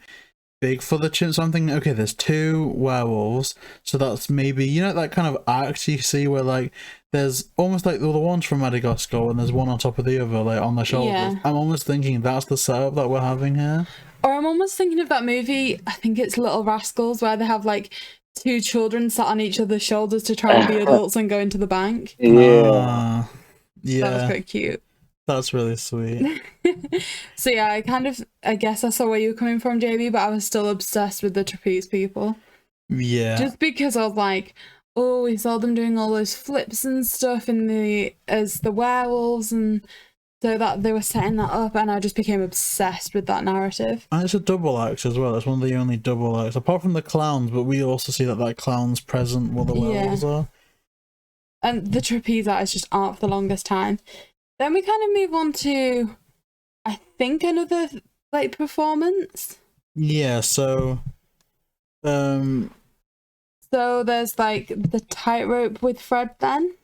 Speaker 4: big for the chimps. So I'm thinking, okay, there's two werewolves, so that's maybe, you know, that kind of act you see where like there's almost like the ones from Madagascar and there's one on top of the other, like on the shoulders. Yeah. I'm almost thinking that's the setup that we're having here.
Speaker 2: Or I'm almost thinking of that movie, I think it's Little Rascals, where they have like two children sat on each other's shoulders to try and be adults and go into the bank.
Speaker 3: Yeah.
Speaker 2: That was quite cute.
Speaker 4: That's really sweet.
Speaker 2: So yeah, I guess I saw where you were coming from, JayBee, but I was still obsessed with the trapeze people.
Speaker 4: Yeah.
Speaker 2: Just because I was like, oh, we saw them doing all those flips and stuff as the werewolves, and so that they were setting that up, and I just became obsessed with that narrative.
Speaker 4: And it's a double act as well. It's one of the only double acts, apart from the clowns, but we also see that clown's present while the werewolves are.
Speaker 2: And the trapeze artists just aren't for the longest time. Then we kind of move on to, I think, another like performance.
Speaker 4: Yeah, so
Speaker 2: so there's like the tightrope with Fred then,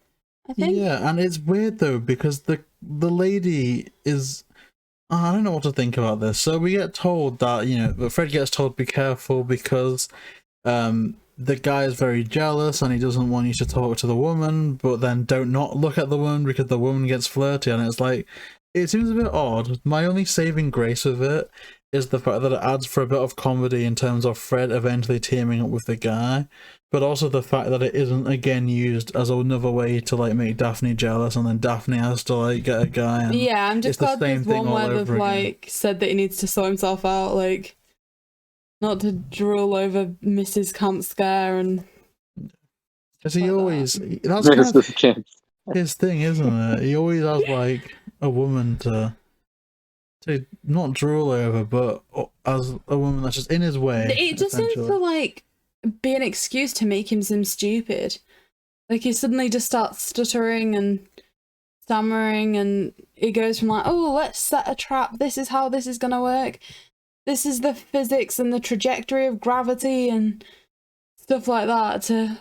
Speaker 2: I think.
Speaker 4: Yeah, and it's weird though, because the lady is, I don't know what to think about this. So we get told that, you know, Fred gets told be careful because the guy is very jealous and he doesn't want you to talk to the woman, but then don't not look at the woman because the woman gets flirty, and it's like, it seems a bit odd. My only saving grace with it is the fact that it adds for a bit of comedy in terms of Fred eventually teaming up with the guy, but also the fact that it isn't again used as another way to like make Daphne jealous, and then Daphne has to like get a guy. And
Speaker 2: yeah, I'm just glad there's one where they've
Speaker 4: again.
Speaker 2: like said that he needs to sort himself out, like not to drool over Mrs. Can't Scare and.
Speaker 4: Because he always that's kind of his thing, isn't it? He always has like a woman to not drool over, but as a woman that's just in his way.
Speaker 2: It just seems to like be an excuse to make him seem stupid. Like he suddenly just starts stuttering and stammering, and it goes from like, oh, let's set a trap, this is how this is gonna work, this is the physics and the trajectory of gravity and stuff like that, to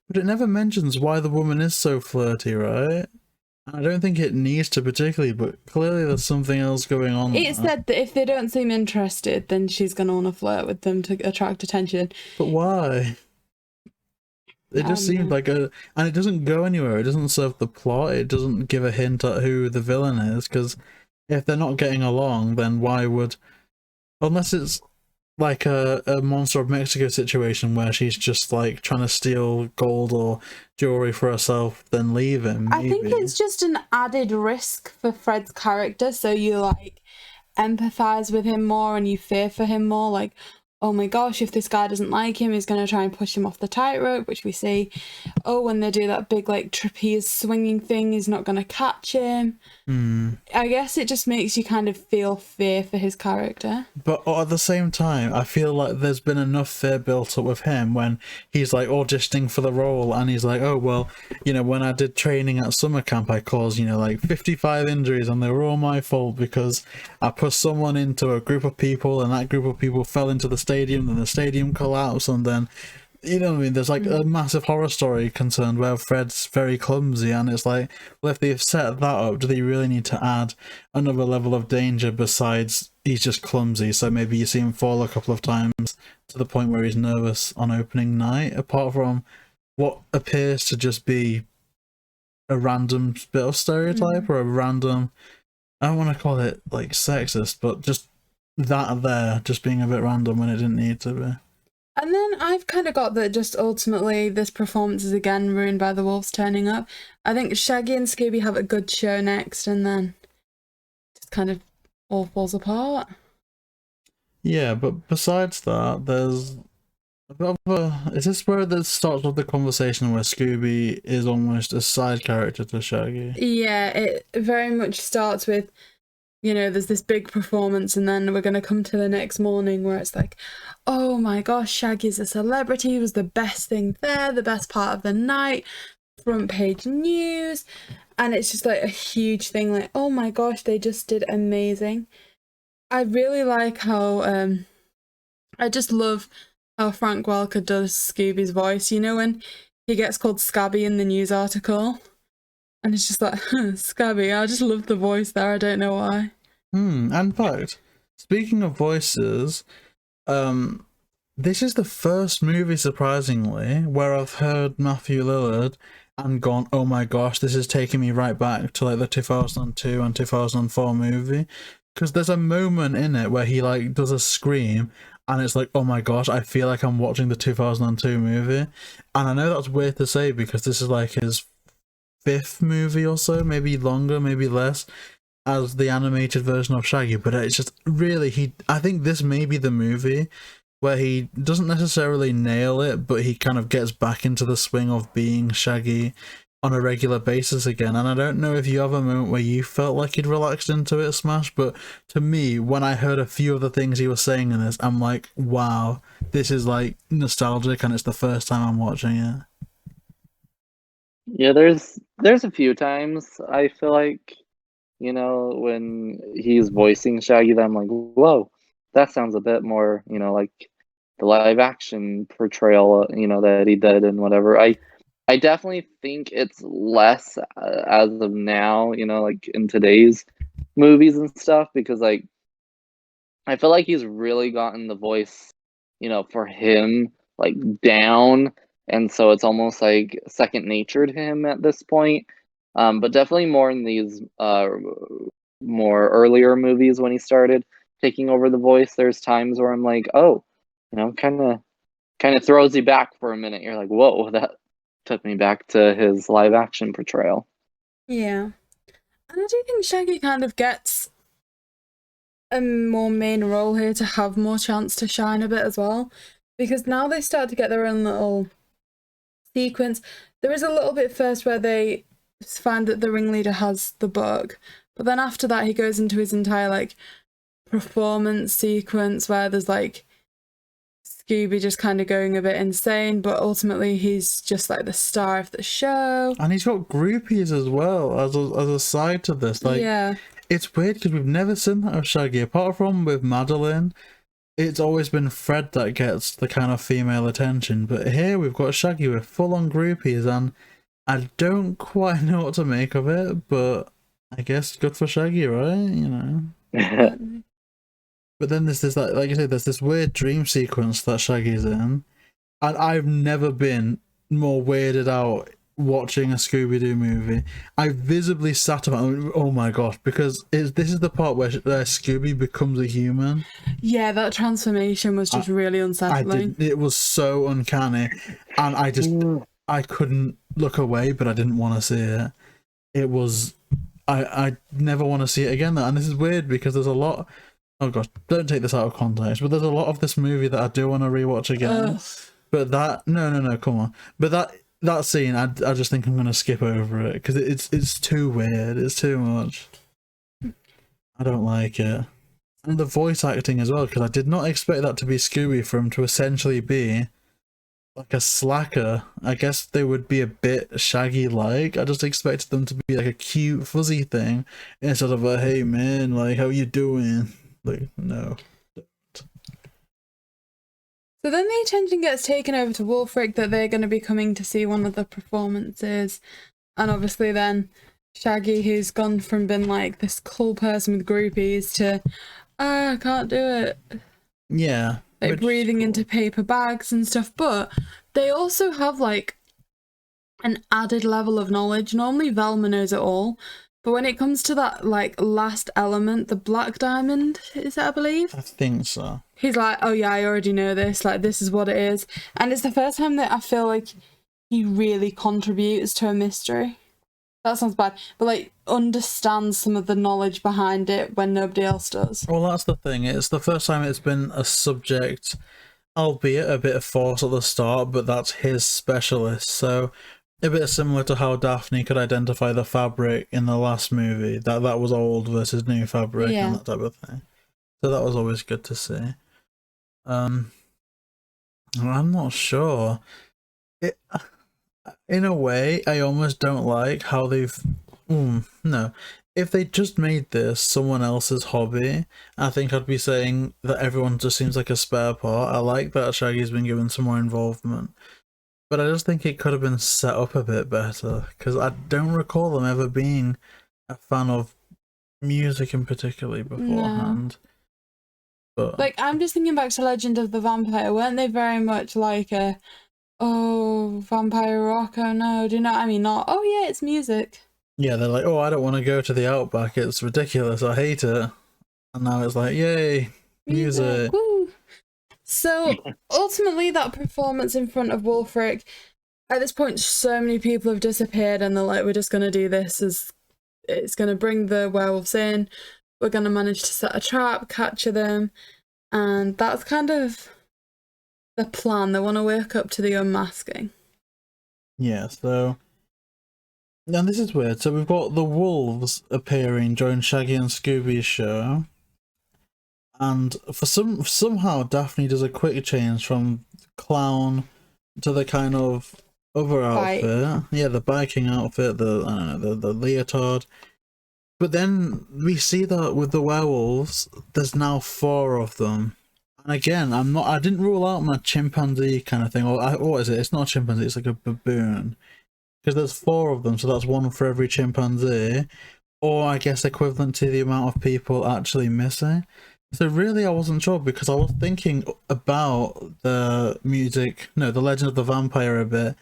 Speaker 4: But it never mentions why the woman is so flirty, right? I don't think it needs to particularly, but clearly there's something else going on.
Speaker 2: it said that if they don't seem interested, then she's gonna want to flirt with them to attract attention.
Speaker 4: But why? It just seemed like and it doesn't go anywhere. It doesn't serve the plot. It doesn't give a hint at who the villain is, because if they're not getting along, then why would... Unless it's like a Monster of Mexico situation where she's just like trying to steal gold or jewelry for herself, then leave him. Maybe.
Speaker 2: I think it's just an added risk for Fred's character, so you like empathize with him more and you fear for him more, like, oh my gosh, if this guy doesn't like him, he's going to try and push him off the tightrope, which we see. Oh, when they do that big like trapeze swinging thing, he's not going to catch him. I guess it just makes you kind of feel fear for his character.
Speaker 4: But at the same time, I feel like there's been enough fear built up with him when he's like auditioning for the role, and he's like, oh, well, you know, when I did training at summer camp, I caused, you know, like 55 injuries, and they were all my fault because I put someone into a group of people, and that group of people fell into the stadium, and the stadium collapsed, and then, you know what I mean, there's like a massive horror story concerned where Fred's very clumsy, and it's like, well, if they've set that up, do they really need to add another level of danger besides he's just clumsy? So maybe you see him fall a couple of times to the point where he's nervous on opening night, apart from what appears to just be a random bit of stereotype or a random, I don't want to call it like sexist, but just that there just being a bit random when it didn't need to be.
Speaker 2: And then I've kind of got that just ultimately this performance is again ruined by the wolves turning up. I think Shaggy and Scooby have a good show next, and then just kind of all falls apart.
Speaker 4: Yeah, but besides that, there's a bit of a... Is this where it starts with the conversation where Scooby is almost a side character to Shaggy?
Speaker 2: Yeah, it very much starts with, you know, there's this big performance, and then we're going to come to the next morning where it's like, oh my gosh, Shaggy's a celebrity, he was the best thing there, the best part of the night, front page news, and it's just like a huge thing, like, oh my gosh, they just did amazing. I really like how, I just love how Frank Welker does Scooby's voice, you know, when he gets called Scabby in the news article. And it's just like, Scabby, I just love the voice there, I don't know why.
Speaker 4: And in fact, speaking of voices, this is the first movie, surprisingly, where I've heard Matthew Lillard and gone, oh my gosh, this is taking me right back to like the 2002 and 2004 movie. Because there's a moment in it where he like does a scream, and it's like, oh my gosh, I feel like I'm watching the 2002 movie. And I know that's weird to say because this is like his 5th movie or so, maybe longer, maybe less, as the animated version of Shaggy, but it's just really, I think this may be the movie where he doesn't necessarily nail it, but he kind of gets back into the swing of being Shaggy on a regular basis again. And I don't know if you have a moment where you felt like he'd relaxed into it, Smash, but to me, when I heard a few of the things he was saying in this, I'm like, wow, this is like nostalgic, and it's the first time I'm watching it.
Speaker 3: Yeah, there's a few times I feel like, you know, when he's voicing Shaggy, that I'm like, whoa, that sounds a bit more, you know, like the live action portrayal, you know, that he did and whatever. I definitely think it's less as of now, you know, like in today's movies and stuff, because like I feel like he's really gotten the voice, you know, for him like down. And so it's almost like second nature to him at this point. But definitely more in these more earlier movies when he started taking over the voice, there's times where I'm like, oh, you know, kind of throws you back for a minute. You're like, whoa, that took me back to his live action portrayal.
Speaker 2: Yeah. And I do think Shaggy kind of gets a more main role here to have more chance to shine a bit as well. Because now they start to get their own little sequence. There is a little bit first where they find that the ringleader has the book, but then after that he goes into his entire like performance sequence where there's like Scooby just kind of going a bit insane, but ultimately he's just like the star of the show.
Speaker 4: And he's got groupies as well as a side to this. Like,
Speaker 2: yeah.
Speaker 4: It's weird because we've never seen that of Shaggy. Apart from with Madeline, it's always been Fred that gets the kind of female attention. But here we've got Shaggy with full-on groupies, and I don't quite know what to make of it, but I guess good for Shaggy, right? You know. But then there's this, like I said, there's this weird dream sequence that Shaggy's in, and I've never been more weirded out watching a Scooby Doo movie. I visibly sat up and went, oh my gosh, because this is the part where Scooby becomes a human.
Speaker 2: Yeah, that transformation was just really unsettling.
Speaker 4: It was so uncanny, and I couldn't look away, but I didn't want to see it. It was, I never want to see it again. And this is weird because there's a lot. Oh gosh, don't take this out of context, but there's a lot of this movie that I do want to rewatch again. But that, no, come on. But that scene, I just think I'm going to skip over it because it's too weird. It's too much. I don't like it. And the voice acting as well, because I did not expect that to be Scooby for him to essentially be like a slacker. I guess they would be a bit Shaggy-like. I just expected them to be like a cute, fuzzy thing instead of a, hey man, like, how you doing? Like, no.
Speaker 2: So then the attention gets taken over to Wulfric that they're going to be coming to see one of the performances. And obviously then Shaggy, who's gone from being like this cool person with groupies to, I can't do it.
Speaker 4: Yeah.
Speaker 2: Like breathing into paper bags and stuff. But they also have like an added level of knowledge. Normally Velma knows it all. But when it comes to that, like, last element, the black diamond, is it, I believe?
Speaker 4: I think so.
Speaker 2: He's like, oh yeah, I already know this, like, this is what it is. And it's the first time that I feel like he really contributes to a mystery. That sounds bad, but, like, understands some of the knowledge behind it when nobody else does.
Speaker 4: Well, that's the thing. It's the first time it's been a subject, albeit a bit of force at the start, but that's his specialist, so... A bit similar to how Daphne could identify the fabric in the last movie. That was old versus new fabric and that type of thing. So that was always good to see. I'm not sure. In a way, I almost don't like how they've... no. If they just made this someone else's hobby, I think I'd be saying that everyone just seems like a spare part. I like that Shaggy's been given some more involvement. But I just think it could have been set up a bit better, because I don't recall them ever being a fan of music in particularly beforehand. No. But
Speaker 2: like, I'm just thinking back to Legend of the Vampire. Weren't they very much like a, oh, vampire rock, oh no, do you know what I mean? Not, oh yeah, it's music.
Speaker 4: Yeah, they're like, oh, I don't want to go to the Outback, it's ridiculous, I hate it. And now it's like, yay, music.
Speaker 2: Woo. So ultimately that performance in front of Wulfric, at this point so many people have disappeared and they're like, we're just going to do this, as it's going to bring the werewolves in, we're going to manage to set a trap, capture them, and that's kind of the plan. They want to work up to the unmasking.
Speaker 4: Yeah, so... Now this is weird, so we've got the wolves appearing during Shaggy and Scooby's show. And for somehow Daphne does a quick change from clown to the kind of other outfit. Yeah, the biking outfit, the leotard. But then we see that with the werewolves, there's now 4 of them. And again, I didn't rule out my chimpanzee kind of thing. Or what is it? It's not a chimpanzee, it's like a baboon. Because there's 4 of them, so that's 1 for every chimpanzee. Or I guess equivalent to the amount of people actually missing. So really I wasn't sure, because I was thinking about the Legend of the Vampire a bit,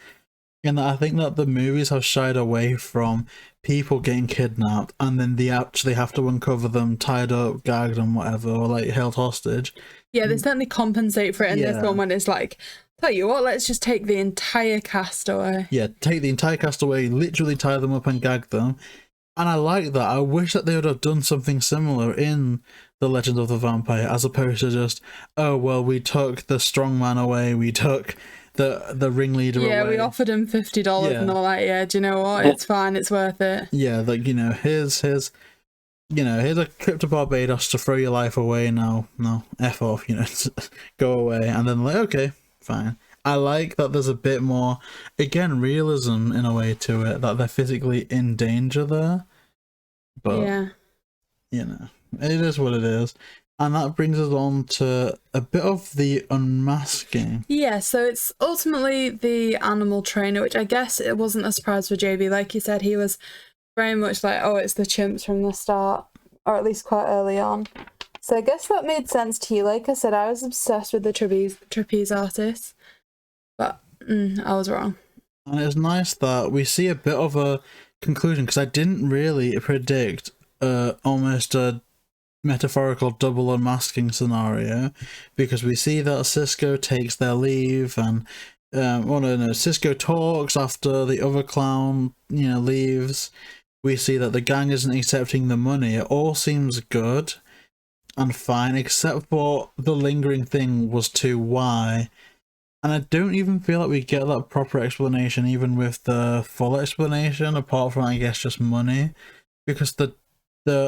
Speaker 4: in that I think that the movies have shied away from people getting kidnapped and then they actually have to uncover them tied up, gagged and whatever, or like held hostage.
Speaker 2: Yeah, they certainly compensate for it in this one when it's like, tell you what, let's just take the entire cast away. Yeah,
Speaker 4: take the entire cast away, literally tie them up and gag them. And I like that. I wish that they would have done something similar in The Legend of the Vampire, as opposed to just, oh, well, we took the strongman away, we took the ringleader away.
Speaker 2: Yeah, we offered him $50 and all that, yeah, do you know what? It's fine, it's worth it.
Speaker 4: Yeah, like, you know, here's you know, here's a trip to Barbados to throw your life away now. No, F off, you know, go away. And then like, okay, fine. I like that there's a bit more, again, realism in a way to it, that they're physically in danger there. But,
Speaker 2: Yeah.
Speaker 4: you know, it is what it is. And that brings us on to a bit of the unmasking.
Speaker 2: Yeah, so it's ultimately the animal trainer, which I guess it wasn't a surprise for JayBee. Like you said, he was very much like, oh, it's the chimps from the start, or at least quite early on. So I guess that made sense to you. Like I said, I was obsessed with the trapeze artists, but I was wrong.
Speaker 4: And it's nice that we see a bit of a conclusion, because I didn't really predict almost a metaphorical double unmasking scenario, because we see that Cisco takes their leave, and Cisco talks after the other clown, you know, leaves. We see that the gang isn't accepting the money. It all seems good and fine, except for the lingering thing was to why. And I don't even feel like we get that proper explanation, even with the full explanation, apart from, I guess, just money. Because the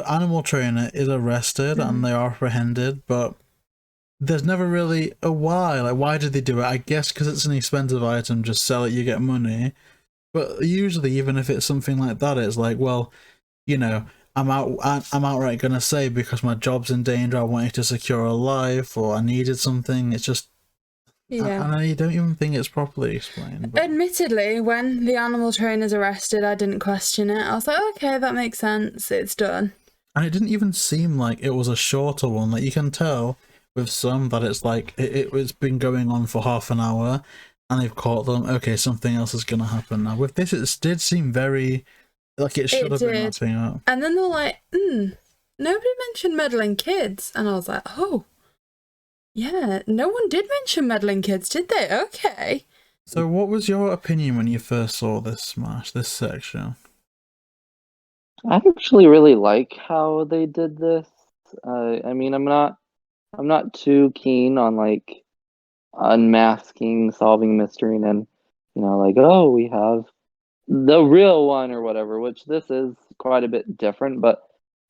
Speaker 4: animal trainer is arrested and they are apprehended, but there's never really a why. Like, why did they do it? I guess because it's an expensive item, just sell it, you get money. But usually, even if it's something like that, it's like, well, you know, I'm outright gonna say, because my job's in danger, I wanted to secure a life, or I needed something. It's just,
Speaker 2: Yeah.
Speaker 4: and I don't even think it's properly explained. But
Speaker 2: Admittedly, when the animal trainer's arrested, I didn't question it. I was like, okay, that makes sense. It's done.
Speaker 4: And it didn't even seem like it was a shorter one. Like, you can tell with some that it's like it's been going on for half an hour, and they've caught them. Okay, something else is gonna happen now. With this, it did seem very like it should have been wrapping up.
Speaker 2: And then they were like, nobody mentioned meddling kids, and I was like, oh. Yeah, no one did mention meddling kids, did they? Okay.
Speaker 4: So what was your opinion when you first saw this smash, this section?
Speaker 3: I actually really like how they did this. I mean, I'm not too keen on like unmasking, solving mystery, and then, you know, like, oh, we have the real one or whatever, which this is quite a bit different. But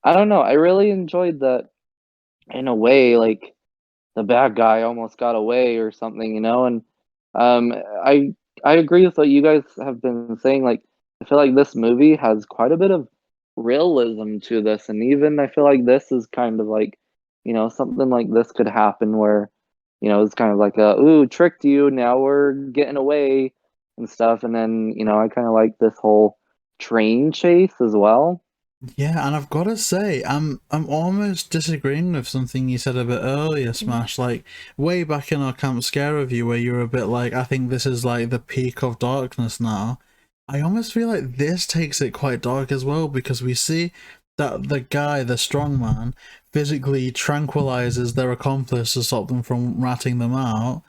Speaker 3: I don't know. I really enjoyed that in a way, like the bad guy almost got away or something, you know. And I agree with what you guys have been saying. Like, I feel like this movie has quite a bit of realism to this, and even I feel like this is kind of like, you know, something like this could happen where, you know, it's kind of like a, ooh, tricked you, now we're getting away and stuff. And then, you know, I kind of like this whole train chase as well.
Speaker 4: Yeah, and I've got to say, I'm almost disagreeing with something you said a bit earlier, Smash. Like, way back in our Camp Scare review, where you were a bit like, I think this is like the peak of darkness now. I almost feel like this takes it quite dark as well, because we see that the guy, the strongman, physically tranquilizes their accomplice to stop them from ratting them out.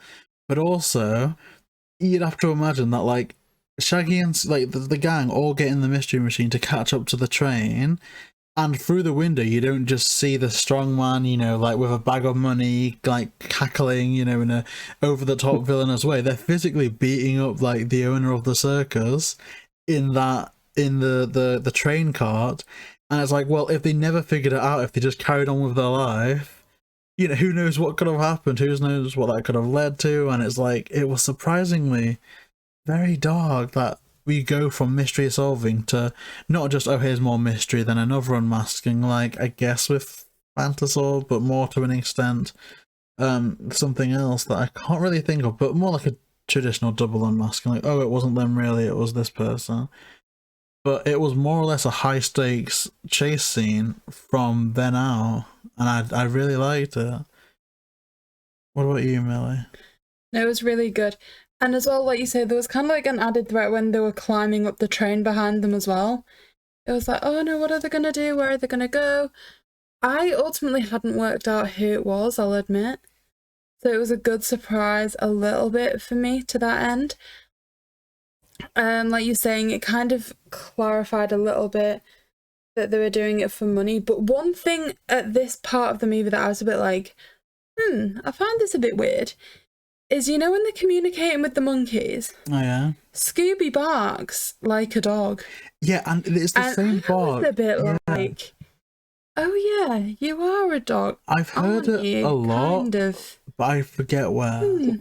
Speaker 4: But also, you'd have to imagine that, like, Shaggy and like the gang all get in the mystery machine to catch up to the train, and through the window you don't just see the strong man, you know, like with a bag of money, like cackling, you know, in a over-the-top villainous way. They're physically beating up like the owner of the circus in the train cart, and it's like, well, if they never figured it out, if they just carried on with their life, you know, who knows what could have happened, who knows what that could have led to. And it's like, it was surprisingly very dark that we go from mystery solving to not just, oh, here's more mystery, then another unmasking, like, I guess with Phantasol, but more to an extent, something else that I can't really think of, but more like a traditional double unmasking, like, oh, it wasn't them really, it was this person. But it was more or less a high stakes chase scene from then out, and I really liked it. What about you, Millie?
Speaker 2: No, it was really good. And as well, like you said, there was kind of like an added threat when they were climbing up the train behind them as well. It was like, oh no, what are they going to do? Where are they going to go? I ultimately hadn't worked out who it was, I'll admit. So it was a good surprise a little bit for me to that end. Like you're saying, it kind of clarified a little bit that they were doing it for money. But one thing at this part of the movie that I was a bit like, I find this a bit weird, is, you know, when they're communicating with the monkeys,
Speaker 4: Oh yeah,
Speaker 2: Scooby barks like a dog.
Speaker 4: yeah, and it's the same
Speaker 2: I was
Speaker 4: bark.
Speaker 2: a bit
Speaker 4: Yeah.
Speaker 2: like, Oh yeah, you are a dog.
Speaker 4: I've heard
Speaker 2: aren't
Speaker 4: it
Speaker 2: you?
Speaker 4: a lot,
Speaker 2: Kind of.
Speaker 4: but I forget where.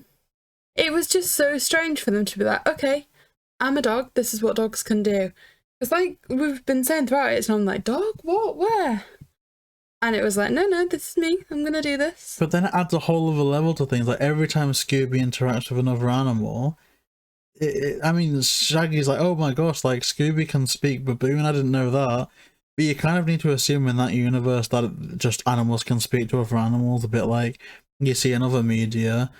Speaker 2: It was just so strange for them to be like, okay, I'm a dog, this is what dogs can do. It's like we've been saying throughout it, and I'm like, dog? What? Where? And it was like, no, this is me. I'm going to do this.
Speaker 4: But then it adds a whole other level to things. Like every time Scooby interacts with another animal, I mean, Shaggy's like, oh my gosh, like Scooby can speak baboon. I didn't know that. But you kind of need to assume in that universe that just animals can speak to other animals, a bit like you see in other media.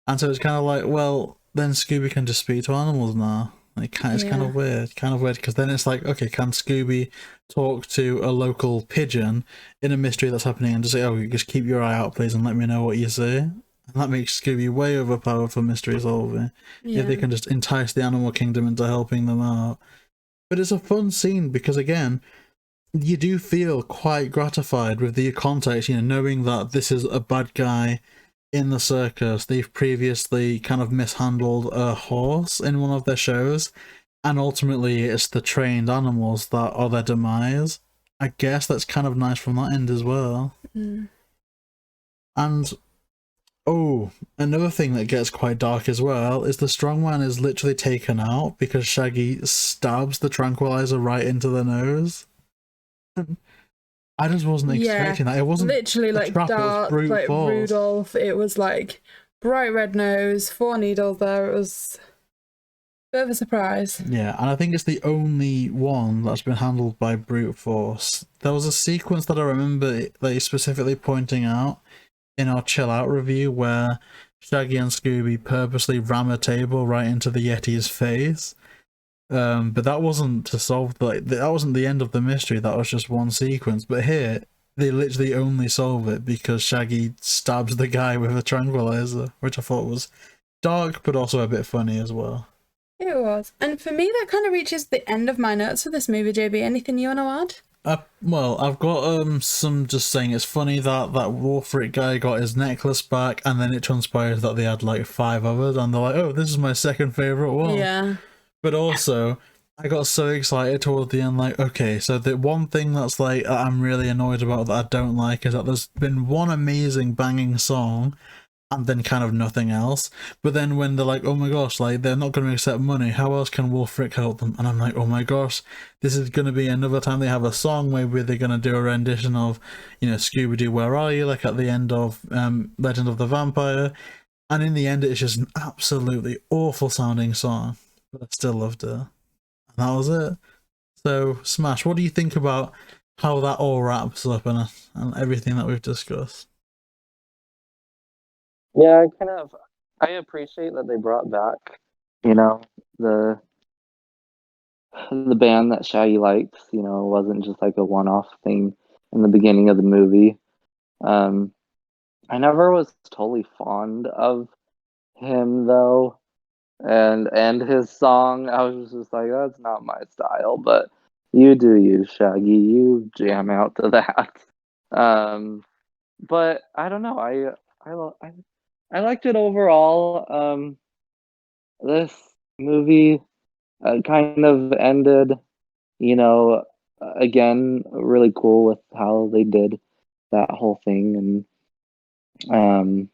Speaker 4: And so it's kind of like, well, then Scooby can just speak to animals now. Like, it's kind of weird. Because then it's like, okay, can Scooby talk to a local pigeon in a mystery that's happening and just say, oh, you just keep your eye out, please, and let me know what you see? And that makes Scooby way overpowered for mystery solving. If they can just entice the animal kingdom into helping them out. But it's a fun scene because, again, you do feel quite gratified with the context, you know, knowing that this is a bad guy in the circus. They've previously kind of mishandled a horse in one of their shows, and ultimately it's the trained animals that are their demise. I guess that's kind of nice from that end as well. And oh, another thing that gets quite dark as well is the strongman is literally taken out because Shaggy stabs the tranquilizer right into the nose. I just wasn't expecting that. It wasn't
Speaker 2: literally like
Speaker 4: trap,
Speaker 2: dark, like
Speaker 4: force.
Speaker 2: Rudolph. It was like bright red nose, 4 needles there. It was a bit of a surprise.
Speaker 4: Yeah, and I think it's the only one that's been handled by brute force. There was a sequence that I remember they specifically pointing out in our Chill Out review where Shaggy and Scooby purposely ram a table right into the Yeti's face. But that wasn't to solve that wasn't the end of the mystery. That was just one sequence. But here they literally only solve it because Shaggy stabs the guy with a tranquilizer, which I thought was dark but also a bit funny as well.
Speaker 2: It was. And for me that kind of reaches the end of my notes for this movie. JayBee, anything you want to add?
Speaker 4: Well, I've got some just saying it's funny that Wolfric guy got his necklace back, and then it transpires that they had like 5 others, and they're like, oh, this is my second favourite one.
Speaker 2: Yeah.
Speaker 4: But also, I got so excited toward the end, like, okay, so the one thing that's like I'm really annoyed about that I don't like is that there's been one amazing banging song and then kind of nothing else. But then when they're like, oh my gosh, like they're not going to accept money, how else can Wolfric help them? And I'm like, oh my gosh, this is going to be another time they have a song. Maybe they're going to do a rendition of, you know, Scooby Doo, Where Are You? Like at the end of Legend of the Vampire. And in the end, it's just an absolutely awful sounding song. But I still loved it. And that was it. So, Smash, what do you think about how that all wraps up and everything that we've discussed?
Speaker 3: Yeah, I appreciate that they brought back, you know, the band that Shaggy likes. You know, it wasn't just like a one-off thing in the beginning of the movie. I never was totally fond of him though, and his song. I was just like, that's not my style. But you do you, Shaggy. You jam out to that. But I don't know. I liked it overall. This movie kind of ended, you know, again, really cool with how they did that whole thing. And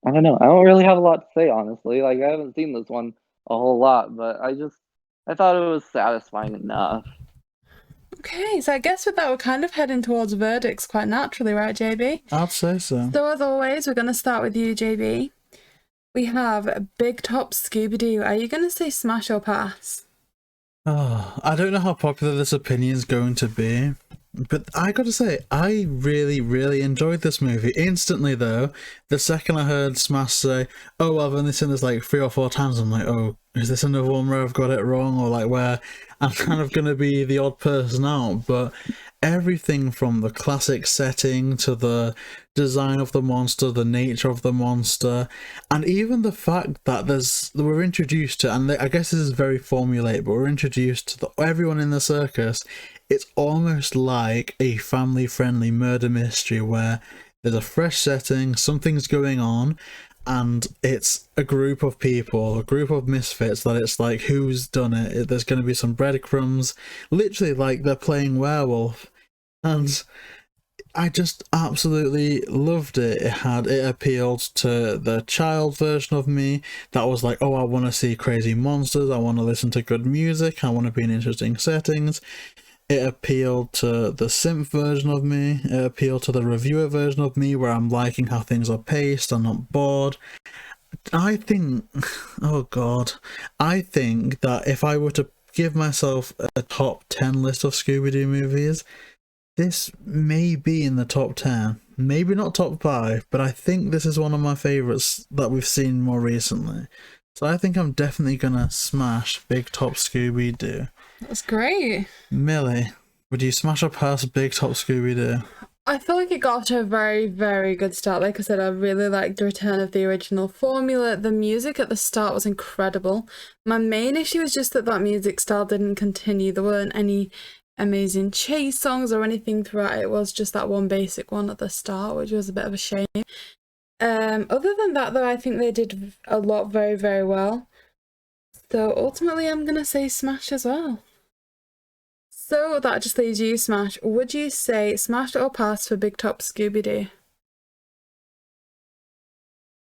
Speaker 3: I don't know. I don't really have a lot to say, honestly. Like, I haven't seen this one a whole lot, but I thought it was satisfying enough.
Speaker 2: Okay, so I guess with that we're kind of heading towards verdicts quite naturally, right, JayBee?
Speaker 4: I'd say so.
Speaker 2: So as always, we're going to start with you, JayBee. We have Big Top Scooby Doo. Are you going to say smash or pass?
Speaker 4: Oh, I don't know how popular this opinion is going to be, but I gotta say, I really, really enjoyed this movie. Instantly, though, the second I heard Smash say, oh, well, I've only seen this like 3 or 4 times, I'm like, oh, is this another one where I've got it wrong, or like where I'm kind of gonna be the odd person out? But everything from the classic setting to the design of the monster, the nature of the monster, and even the fact that we're introduced to, and I guess this is very formulaic, but we're introduced to everyone in the circus. It's almost like a family-friendly murder mystery where there's a fresh setting, something's going on, and it's a group of people, a group of misfits that it's like, who's done it? There's going to be some breadcrumbs, literally like they're playing werewolf. And I just absolutely loved it. It appealed to the child version of me that was like, oh, I want to see crazy monsters, I want to listen to good music, I want to be in interesting settings. It appealed to the simp version of me. It appealed to the reviewer version of me where I'm liking how things are paced, I'm not bored. I think, oh god, I think that if I were to give myself a top 10 list of Scooby Doo movies, this may be in the top 10. Maybe not top 5, but I think this is one of my favourites that we've seen more recently. So I think I'm definitely gonna smash Big Top Scooby Doo.
Speaker 2: That's great.
Speaker 4: Millie, would you smash or pass Big Top Scooby Doo?
Speaker 2: I feel like it got off to a very, very good start. Like I said, I really liked the return of the original formula. The music at the start was incredible. My main issue was just that music style didn't continue. There weren't any amazing chase songs or anything throughout. It was just that one basic one at the start, which was a bit of a shame. Other than that, though, I think they did a lot very, very well. So ultimately, I'm going to say smash as well. So that just leaves you, Smash. Would you say smash or pass for Big Top Scooby Doo?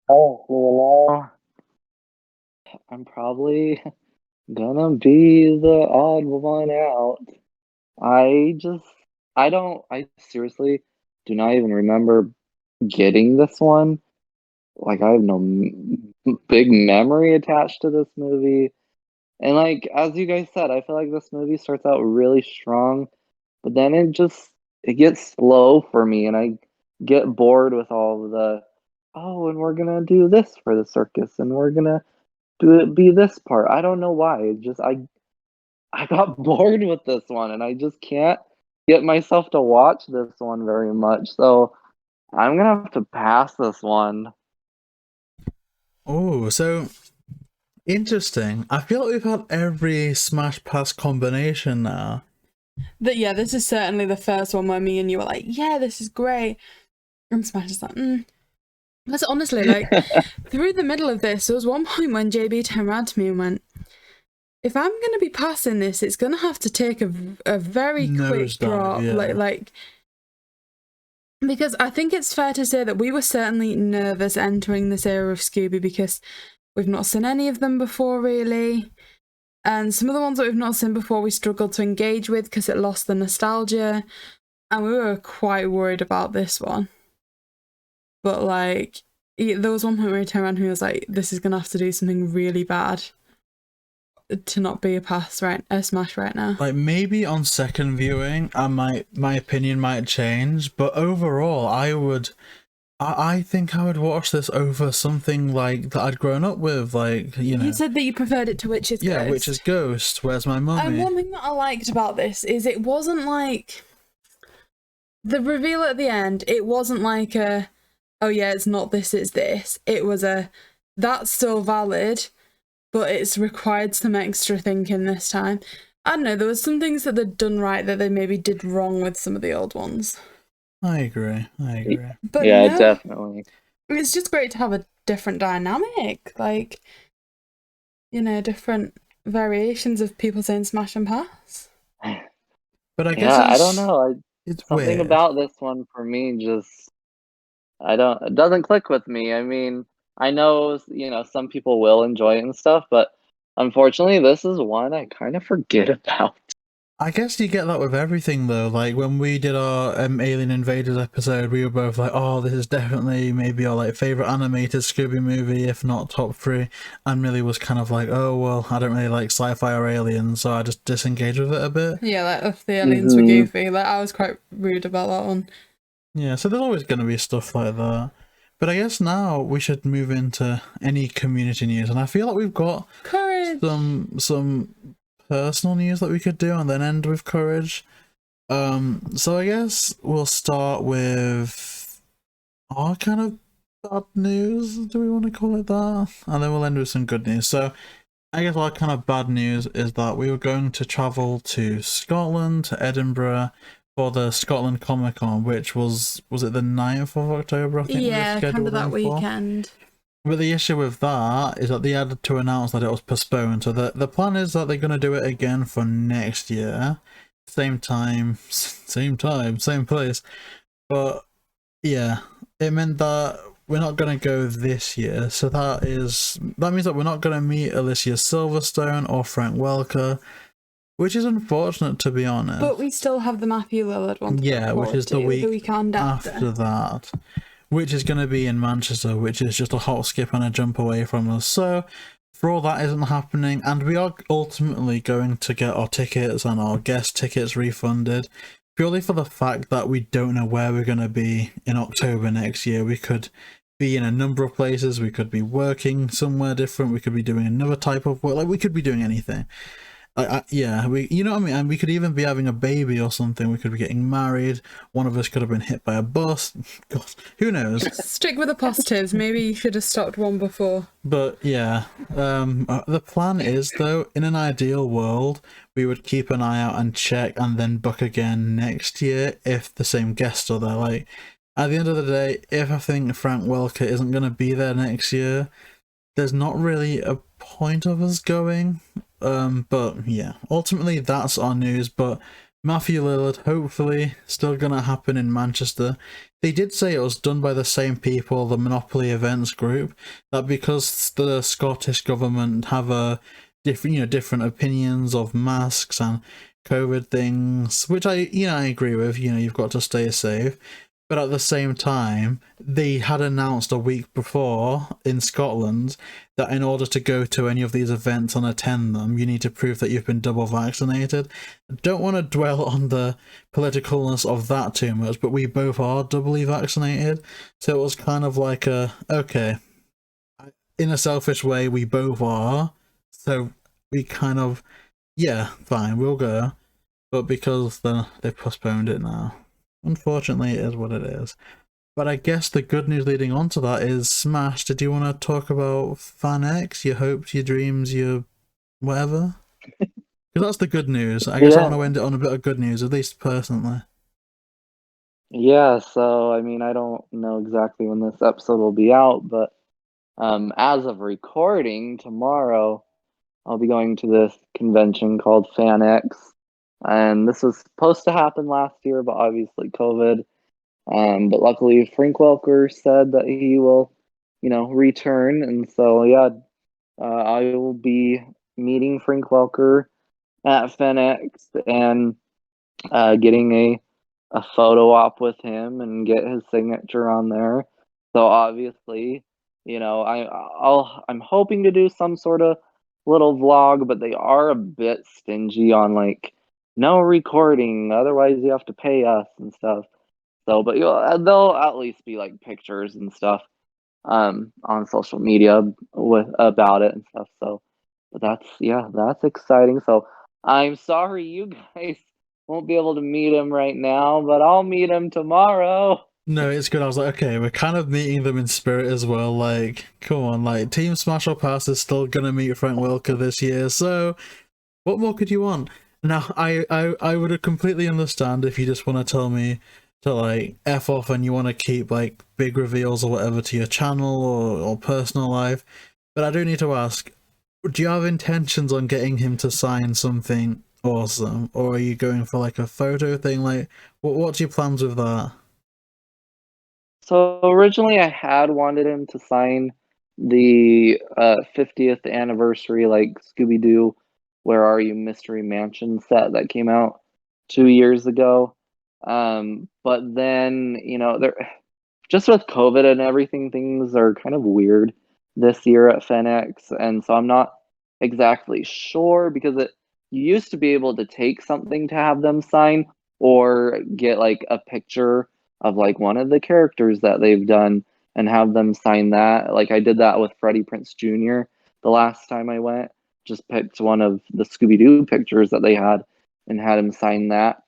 Speaker 3: Oh, I'm probably gonna be the odd one out. I seriously do not even remember getting this one. Like, I have no big memory attached to this movie. And like, as you guys said, I feel like this movie starts out really strong, but then it gets slow for me, and I get bored with all of the, oh, and we're gonna do this for the circus, and we're gonna be this part. I don't know why. I got bored with this one, and I just can't get myself to watch this one very much. So I'm gonna have to pass this one.
Speaker 4: Oh, so interesting. I feel like we've had every smash pass combination now.
Speaker 2: This is certainly the first one where me and you were like, yeah, this is great. And Smash is like, That's honestly, like, through the middle of this, there was one point when JayBee turned around to me and went, if I'm going to be passing this, it's going to have to take a very quick drop. Yeah. Because I think it's fair to say that we were certainly nervous entering this era of Scooby because we've not seen any of them before, really. And some of the ones that we've not seen before we struggled to engage with because it lost the nostalgia. And we were quite worried about this one. But, like, there was one point where he turned around and he was like, this is going to have to do something really bad to not be a smash right now.
Speaker 4: Like, maybe on second viewing, my opinion might change, but overall, I think I would watch this over something like that I'd grown up with, like, you know.
Speaker 2: You said that you preferred it to Witch's Ghost.
Speaker 4: Yeah, Witch's Ghost. Where's My Mummy?
Speaker 2: And one thing that I liked about this is it wasn't like the reveal at the end. It wasn't like oh yeah, it's not this, it's this. It was that's still valid, but it's required some extra thinking this time. I don't know, there was some things that they'd done right that they maybe did wrong with some of the old ones.
Speaker 4: I agree.
Speaker 2: But
Speaker 3: yeah,
Speaker 2: no,
Speaker 3: definitely.
Speaker 2: It's just great to have a different dynamic, like, you know, different variations of people saying smash and pass.
Speaker 4: But I guess
Speaker 3: I don't know.
Speaker 4: It's
Speaker 3: something
Speaker 4: weird
Speaker 3: about this one for me just it doesn't click with me. I mean, I know, you know, some people will enjoy it and stuff, but unfortunately, this is one I kind of forget about.
Speaker 4: I guess you get that with everything, though. Like, when we did our Alien Invaders episode, we were both like, oh, this is definitely maybe our, like, favourite animated Scooby movie, if not top 3. And Millie was kind of like, oh, well, I don't really like sci-fi or aliens, so I just disengaged with it a bit.
Speaker 2: Yeah, like, if the aliens were goofy. Like, I was quite rude about that one.
Speaker 4: Yeah, so there's always going to be stuff like that. But I guess now we should move into any community news. And I feel like we've got some personal news that we could do and then end with courage. So I guess we'll start with our kind of bad news, do we want to call it that? And then we'll end with some good news. So I guess our kind of bad news is that we were going to travel to Scotland, to Edinburgh, for the Scotland Comic Con, which was it the 9th of October, I think?
Speaker 2: Yeah, kind of that weekend.
Speaker 4: But the issue with that is that they had to announce that it was postponed. So the plan is that they're going to do it again for next year. Same time, same place. But yeah, it meant that we're not gonna go this year, so that means that we're not gonna meet Alicia Silverstone or Frank Welker, which is unfortunate, to be honest.
Speaker 2: But we still have the Matthew Lillard one.
Speaker 4: Yeah, which is the
Speaker 2: weekend
Speaker 4: after that, which is going to be in Manchester, which is just a hop, skip, and a jump away from us. So, for all that isn't happening, and we are ultimately going to get our tickets and our guest tickets refunded, purely for the fact that we don't know where we're going to be in October next year. We could be in a number of places, we could be working somewhere different, we could be doing another type of work, like we could be doing anything. Yeah, you know what I mean? And we could even be having a baby or something. We could be getting married. One of us could have been hit by a bus. God, who knows?
Speaker 2: Stick with the positives. Maybe you should have stopped one before.
Speaker 4: But yeah, the plan is, though, in an ideal world, we would keep an eye out and check and then book again next year if the same guests are there. Like, at the end of the day, if I think Frank Welker isn't going to be there next year, there's not really a point of us going. But yeah, ultimately that's our news. But Matthew Lillard, hopefully, still gonna happen in Manchester. They did say it was done by the same people, the Monopoly Events Group, that because the Scottish government have a different opinions of masks and COVID things, which I agree with. You've got to stay safe. But at the same time, they had announced a week before in Scotland that in order to go to any of these events and attend them, you need to prove that you've been double vaccinated. I don't want to dwell on the politicalness of that too much, but we both are doubly vaccinated. So it was kind of like okay, in a selfish way, we both are. So we kind of, yeah, fine, we'll go. But because they've postponed it now. Unfortunately, it is what it is. But I guess the good news leading on to that is smASH. Did you want to talk about Fan X, your hopes, your dreams, your whatever? Because that's the good news. I guess I want to end it on a bit of good news, at least personally.
Speaker 3: Yeah, so I mean, I don't know exactly when this episode will be out, but as of recording tomorrow, I'll be going to this convention called Fan X. And this was supposed to happen last year, but obviously COVID. But luckily, Frank Welker said that he will, return. And so, yeah, I will be meeting Frank Welker at FanX and getting a photo op with him and get his signature on there. So obviously, I'm hoping to do some sort of little vlog, but they are a bit stingy on like no recording, otherwise you have to pay us and stuff. So, but they'll at least be like pictures and stuff on social media about it and stuff. So, but that's exciting. So, I'm sorry you guys won't be able to meet him right now, but I'll meet him tomorrow.
Speaker 4: No, it's good. I was like, okay, we're kind of meeting them in spirit as well. Like, come on, like Team Smash or Pass is still gonna meet Frank Welker this year. So, what more could you want? Now, I would completely understand if you just want to tell me to like F off and you want to keep like big reveals or whatever to your channel or personal life. But I do need to ask, do you have intentions on getting him to sign something awesome? Or are you going for like a photo thing? Like, what's your plans with that?
Speaker 3: So originally I had wanted him to sign the 50th anniversary like Scooby Doo Where Are You Mystery Mansion set that came out 2 years ago. But then, there just with COVID and everything, things are kind of weird this year at FanX, and so I'm not exactly sure because you used to be able to take something to have them sign or get like a picture of like one of the characters that they've done and have them sign that. Like I did that with Freddie Prinze Jr. the last time I went. Just picked one of the Scooby Doo pictures that they had and had him sign that.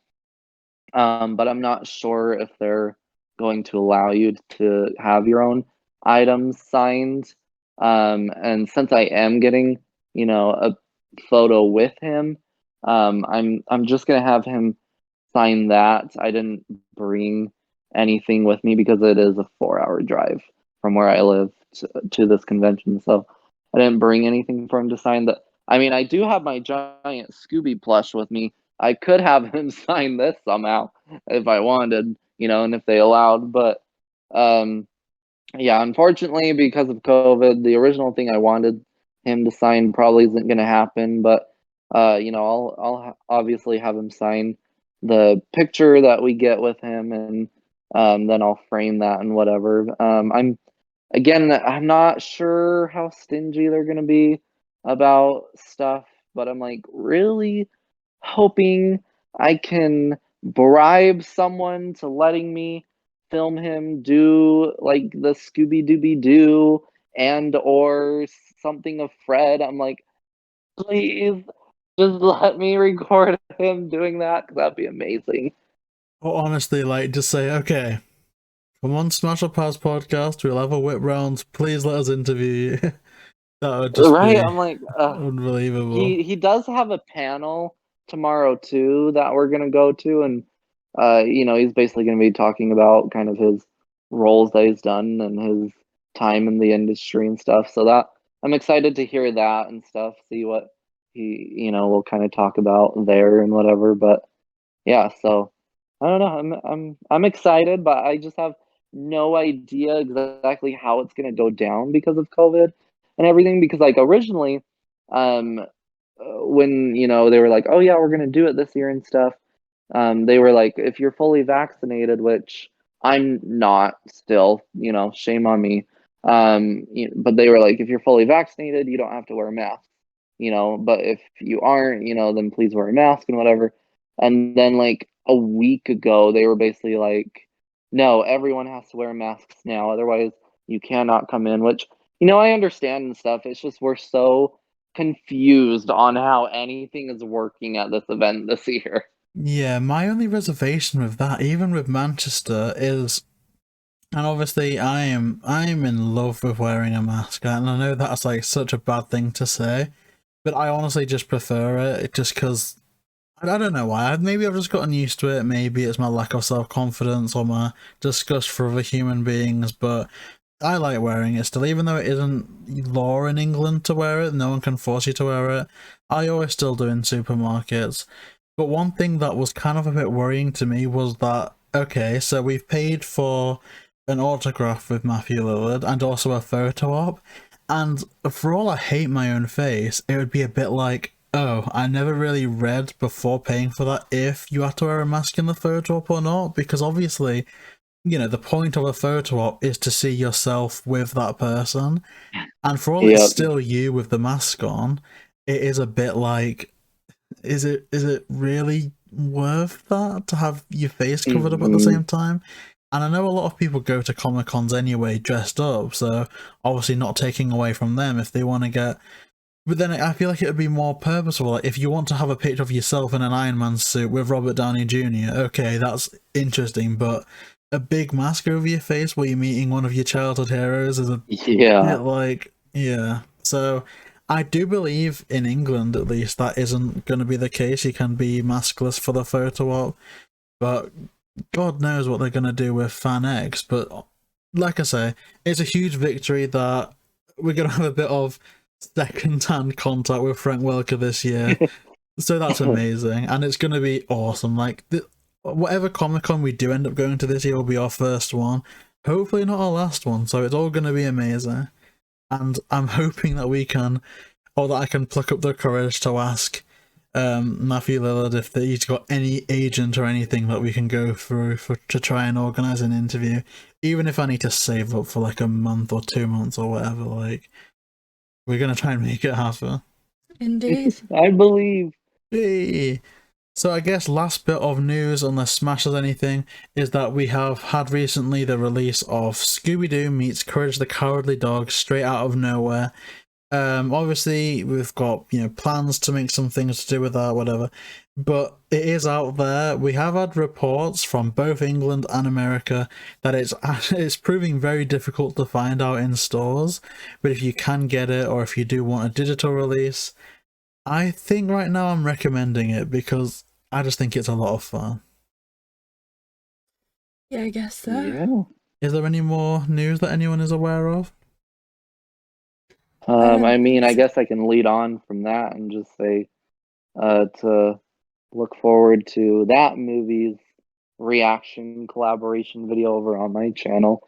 Speaker 3: But I'm not sure if they're going to allow you to have your own items signed. And since I am getting, a photo with him, I'm just gonna have him sign that. I didn't bring anything with me because it is a 4-hour drive from where I live to this convention, so I didn't bring anything for him to sign. I mean, I do have my giant Scooby plush with me. I could have him sign this somehow if I wanted, and if they allowed. But yeah, unfortunately, because of COVID, the original thing I wanted him to sign probably isn't going to happen. But I'll obviously have him sign the picture that we get with him, and then I'll frame that and whatever. I'm not sure how stingy they're going to be about stuff, but I'm like really hoping I can bribe someone to letting me film him do like the Scooby Dooby Doo and or something of Fred. I'm like, please just let me record him doing that, because that'd be amazing.
Speaker 4: Or honestly, like, just say, okay, come on, Smash or Pass podcast, we'll have a whip round, please let us interview you. That would just
Speaker 3: Right?
Speaker 4: be
Speaker 3: I'm like,
Speaker 4: unbelievable.
Speaker 3: he does have a panel tomorrow too that we're gonna go to, and he's basically gonna be talking about kind of his roles that he's done and his time in the industry and stuff. So that I'm excited to hear that and stuff, see what he will kind of talk about there and whatever. But yeah, so I don't know. I'm excited, but I just have no idea exactly how it's gonna go down because of COVID and everything. Because like originally, when they were like, oh yeah, we're gonna do it this year and stuff. They were like, if you're fully vaccinated, which I'm not still, shame on me. But they were like, if you're fully vaccinated, you don't have to wear a mask, but if you aren't, then please wear a mask and whatever. And then like a week ago, they were basically like, no, everyone has to wear masks now, otherwise you cannot come in, which, I understand and stuff. It's just we're so confused on how anything is working at this event this year.
Speaker 4: Yeah, my only reservation with that, even with Manchester, is, and obviously I'm in love with wearing a mask, and I know that's like such a bad thing to say, but I honestly just prefer it just because I don't know why. Maybe I've just gotten used to it. Maybe it's my lack of self-confidence or my disgust for other human beings, but I like wearing it still, even though it isn't law in England to wear it. No one can force you to wear it. I always still do in supermarkets. But one thing that was kind of a bit worrying to me was that, okay, so we've paid for an autograph with Matthew Lillard and also a photo op, and for all I hate my own face, it would be a bit like, oh, I never really read before paying for that if you had to wear a mask in the photo op or not, because obviously, the point of a photo op is to see yourself with that person, and for all it's
Speaker 3: Yep.
Speaker 4: still you with the mask on, it is a bit like, is it really worth that to have your face covered up at the same time? And I know a lot of people go to Comic Cons anyway dressed up, so obviously not taking away from them if they want to get. But then I feel like it would be more purposeful. Like if you want to have a picture of yourself in an Iron Man suit with Robert Downey Jr., okay, that's interesting, but a big mask over your face while you're meeting one of your childhood heroes is a bit like, yeah. So I do believe in England, at least, that isn't going to be the case. You can be maskless for the photo op, but God knows what they're going to do with Fan X. But like I say, it's a huge victory that we're going to have a bit of second-hand contact with Frank Welker this year. So that's amazing, and it's going to be awesome. Like, whatever Comic-Con we do end up going to this year will be our first one. Hopefully not our last one, so it's all going to be amazing. And I'm hoping that we can, or that I can pluck up the courage to ask Matthew Lillard if he's got any agent or anything that we can go through to try and organise an interview. Even if I need to save up for like a month or 2 months or whatever, like, we're going to try and make it happen.
Speaker 2: Indeed.
Speaker 3: I believe.
Speaker 4: Hey. So I guess last bit of news, unless Smash has anything, is that we have had recently the release of Scooby Doo meets Courage the Cowardly Dog straight out of nowhere. Obviously we've got plans to make some things to do with that, whatever, but it is out there. We have had reports from both England and America that it's proving very difficult to find out in stores, but if you can get it, or if you do want a digital release, I think right now I'm recommending it because I just think it's a lot of fun.
Speaker 2: Yeah, I guess so.
Speaker 3: Yeah.
Speaker 4: Is there any more news that anyone is aware of?
Speaker 3: I mean, I guess I can lead on from that and just say to look forward to that movie's reaction collaboration video over on my channel.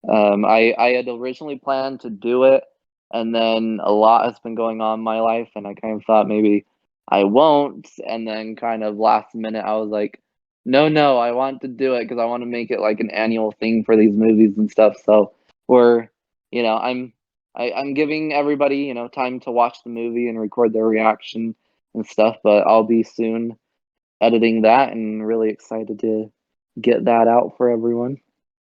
Speaker 3: I had originally planned to do it, and then a lot has been going on in my life, and I kind of thought maybe I won't. And then kind of last minute, I was like, no, I want to do it because I want to make it like an annual thing for these movies and stuff. So I'm giving everybody, time to watch the movie and record their reaction and stuff, but I'll be soon editing that and really excited to get that out for everyone.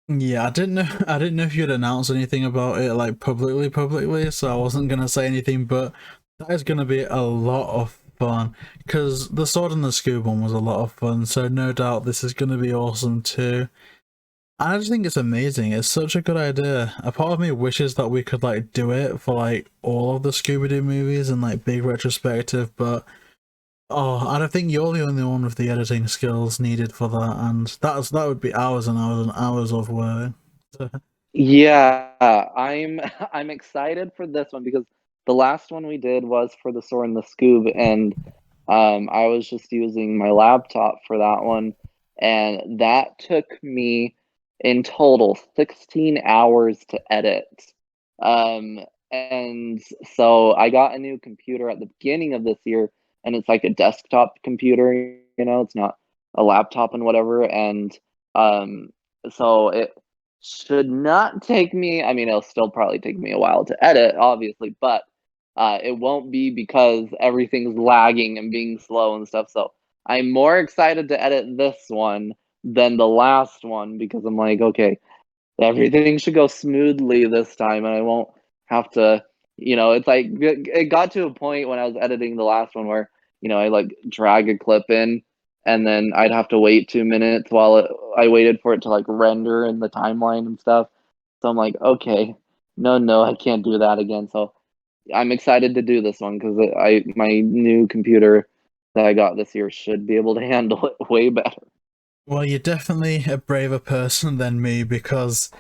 Speaker 4: Yeah, I didn't know if you'd announce anything about it like publicly, so I wasn't gonna say anything, but that is gonna be a lot of fun because the Sword and the Scoob one was a lot of fun, so no doubt this is gonna be awesome too. I just think it's amazing. It's such a good idea. A part of me wishes that we could like do it for like all of the Scooby Doo movies and like big retrospective, but I don't think you're the only one with the editing skills needed for that, and that would be hours and hours and hours of work.
Speaker 3: Yeah, I'm excited for this one because the last one we did was for the Sword and the Scoob, and I was just using my laptop for that one, and that took me in total 16 hours to edit. And so I got a new computer at the beginning of this year, and it's like a desktop computer, it's not a laptop and whatever. And so it should not take me, I mean, it'll still probably take me a while to edit, obviously, but it won't be because everything's lagging and being slow and stuff. So I'm more excited to edit this one than the last one because I'm like, okay, everything should go smoothly this time and I won't have to, it's like it got to a point when I was editing the last one where, I like drag a clip in and then I'd have to wait 2 minutes while I waited for it to like render in the timeline and stuff. So I'm like, okay, no, I can't do that again. So I'm excited to do this one because my new computer that I got this year should be able to handle it way better.
Speaker 4: Well, you're definitely a braver person than me because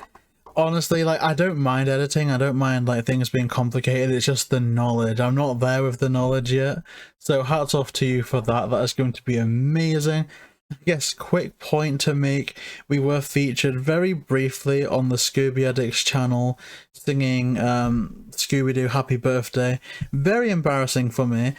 Speaker 4: honestly, like, I don't mind editing. I don't mind like things being complicated. It's just the knowledge. I'm not there with the knowledge yet. So hats off to you for that. That is going to be amazing. I guess quick point to make. We were featured very briefly on the Scooby Addicts channel singing Scooby Doo Happy Birthday. Very embarrassing for me.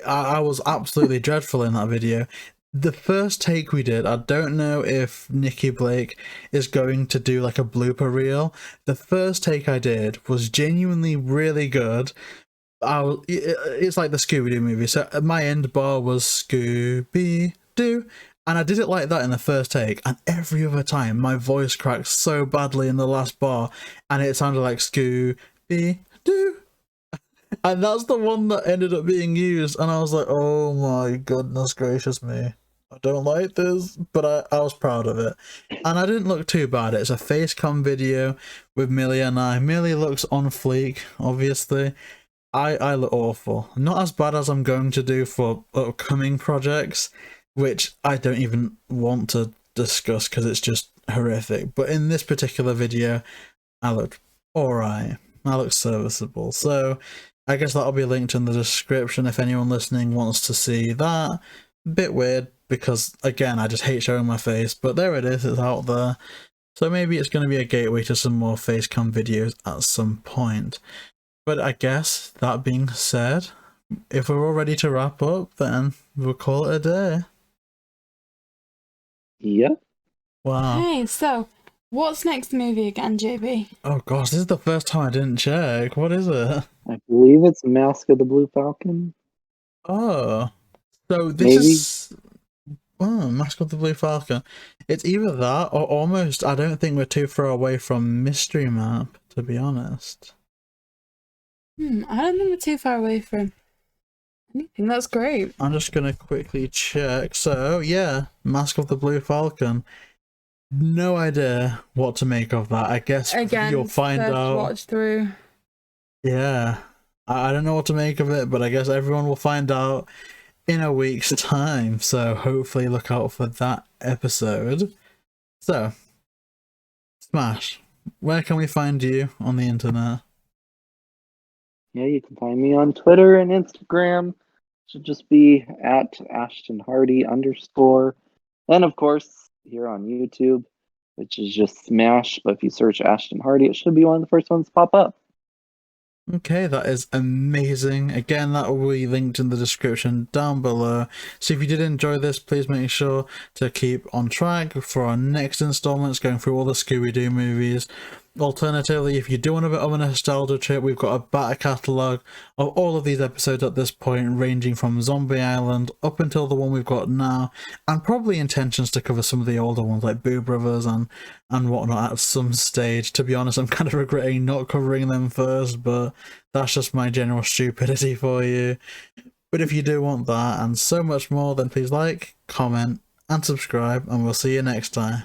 Speaker 4: I was absolutely dreadful in that video. The first take we did, I don't know if Nikki Blake is going to do like a blooper reel. The first take I did was genuinely really good. It's like the Scooby Doo movie, so my end bar was Scooby Doo, and I did it like that in the first take, and every other time my voice cracked so badly in the last bar, and it sounded like Scooby Doo. And that's the one that ended up being used, and I was like, oh my goodness gracious me. I don't like this, but I was proud of it. And I didn't look too bad. It's a facecam video with Milly and I. Milly looks on fleek, obviously. I look awful. Not as bad as I'm going to do for upcoming projects, which I don't even want to discuss because it's just horrific. But in this particular video, I looked alright. I looked serviceable. So I guess that'll be linked in the description if anyone listening wants to see that. Bit weird because, again, I just hate showing my face, but there it is, it's out there. So maybe it's going to be a gateway to some more facecam videos at some point. But I guess, that being said, if we're all ready to wrap up, then we'll call it a day.
Speaker 3: Yep.
Speaker 4: Wow.
Speaker 2: Hey, so what's next movie again, JayBee?
Speaker 4: Oh gosh, this is the first time I didn't check. What is it?
Speaker 3: I believe it's Mask of the Blue Falcon.
Speaker 4: Oh. So this
Speaker 3: Maybe.
Speaker 4: is... Oh, Mask of the Blue Falcon. It's either that or almost, I don't think we're too far away from Mystery Map, to be honest.
Speaker 2: I don't think we're too far away from anything. That's great.
Speaker 4: I'm just going to quickly check. So, yeah, Mask of the Blue Falcon. No idea what to make of that. I guess
Speaker 2: Again,
Speaker 4: you'll find out.
Speaker 2: Watch through.
Speaker 4: Yeah. I don't know what to make of it, but I guess everyone will find out in a week's time. So hopefully look out for that episode. So, smASH, where can we find you on the internet?
Speaker 3: Yeah, you can find me on Twitter and Instagram. Should just be at Ashton Hardy _. And of course, here on YouTube, which is just smASH. But if you search Ashton Hardy, it should be one of the first ones to pop up.
Speaker 4: Okay, that is amazing. Again, that will be linked in the description down below. So if you did enjoy this, please make sure to keep on track for our next installments, going through all the Scooby Doo movies. Alternatively, if you do want a bit of a nostalgia trip, we've got a back catalogue of all of these episodes at this point, ranging from Zombie Island up until the one we've got now, and probably intentions to cover some of the older ones like Boo Brothers and whatnot at some stage. To be honest, I'm kind of regretting not covering them first, but that's just my general stupidity for you. But if you do want that and so much more, then please like, comment, and subscribe, and we'll see you next time.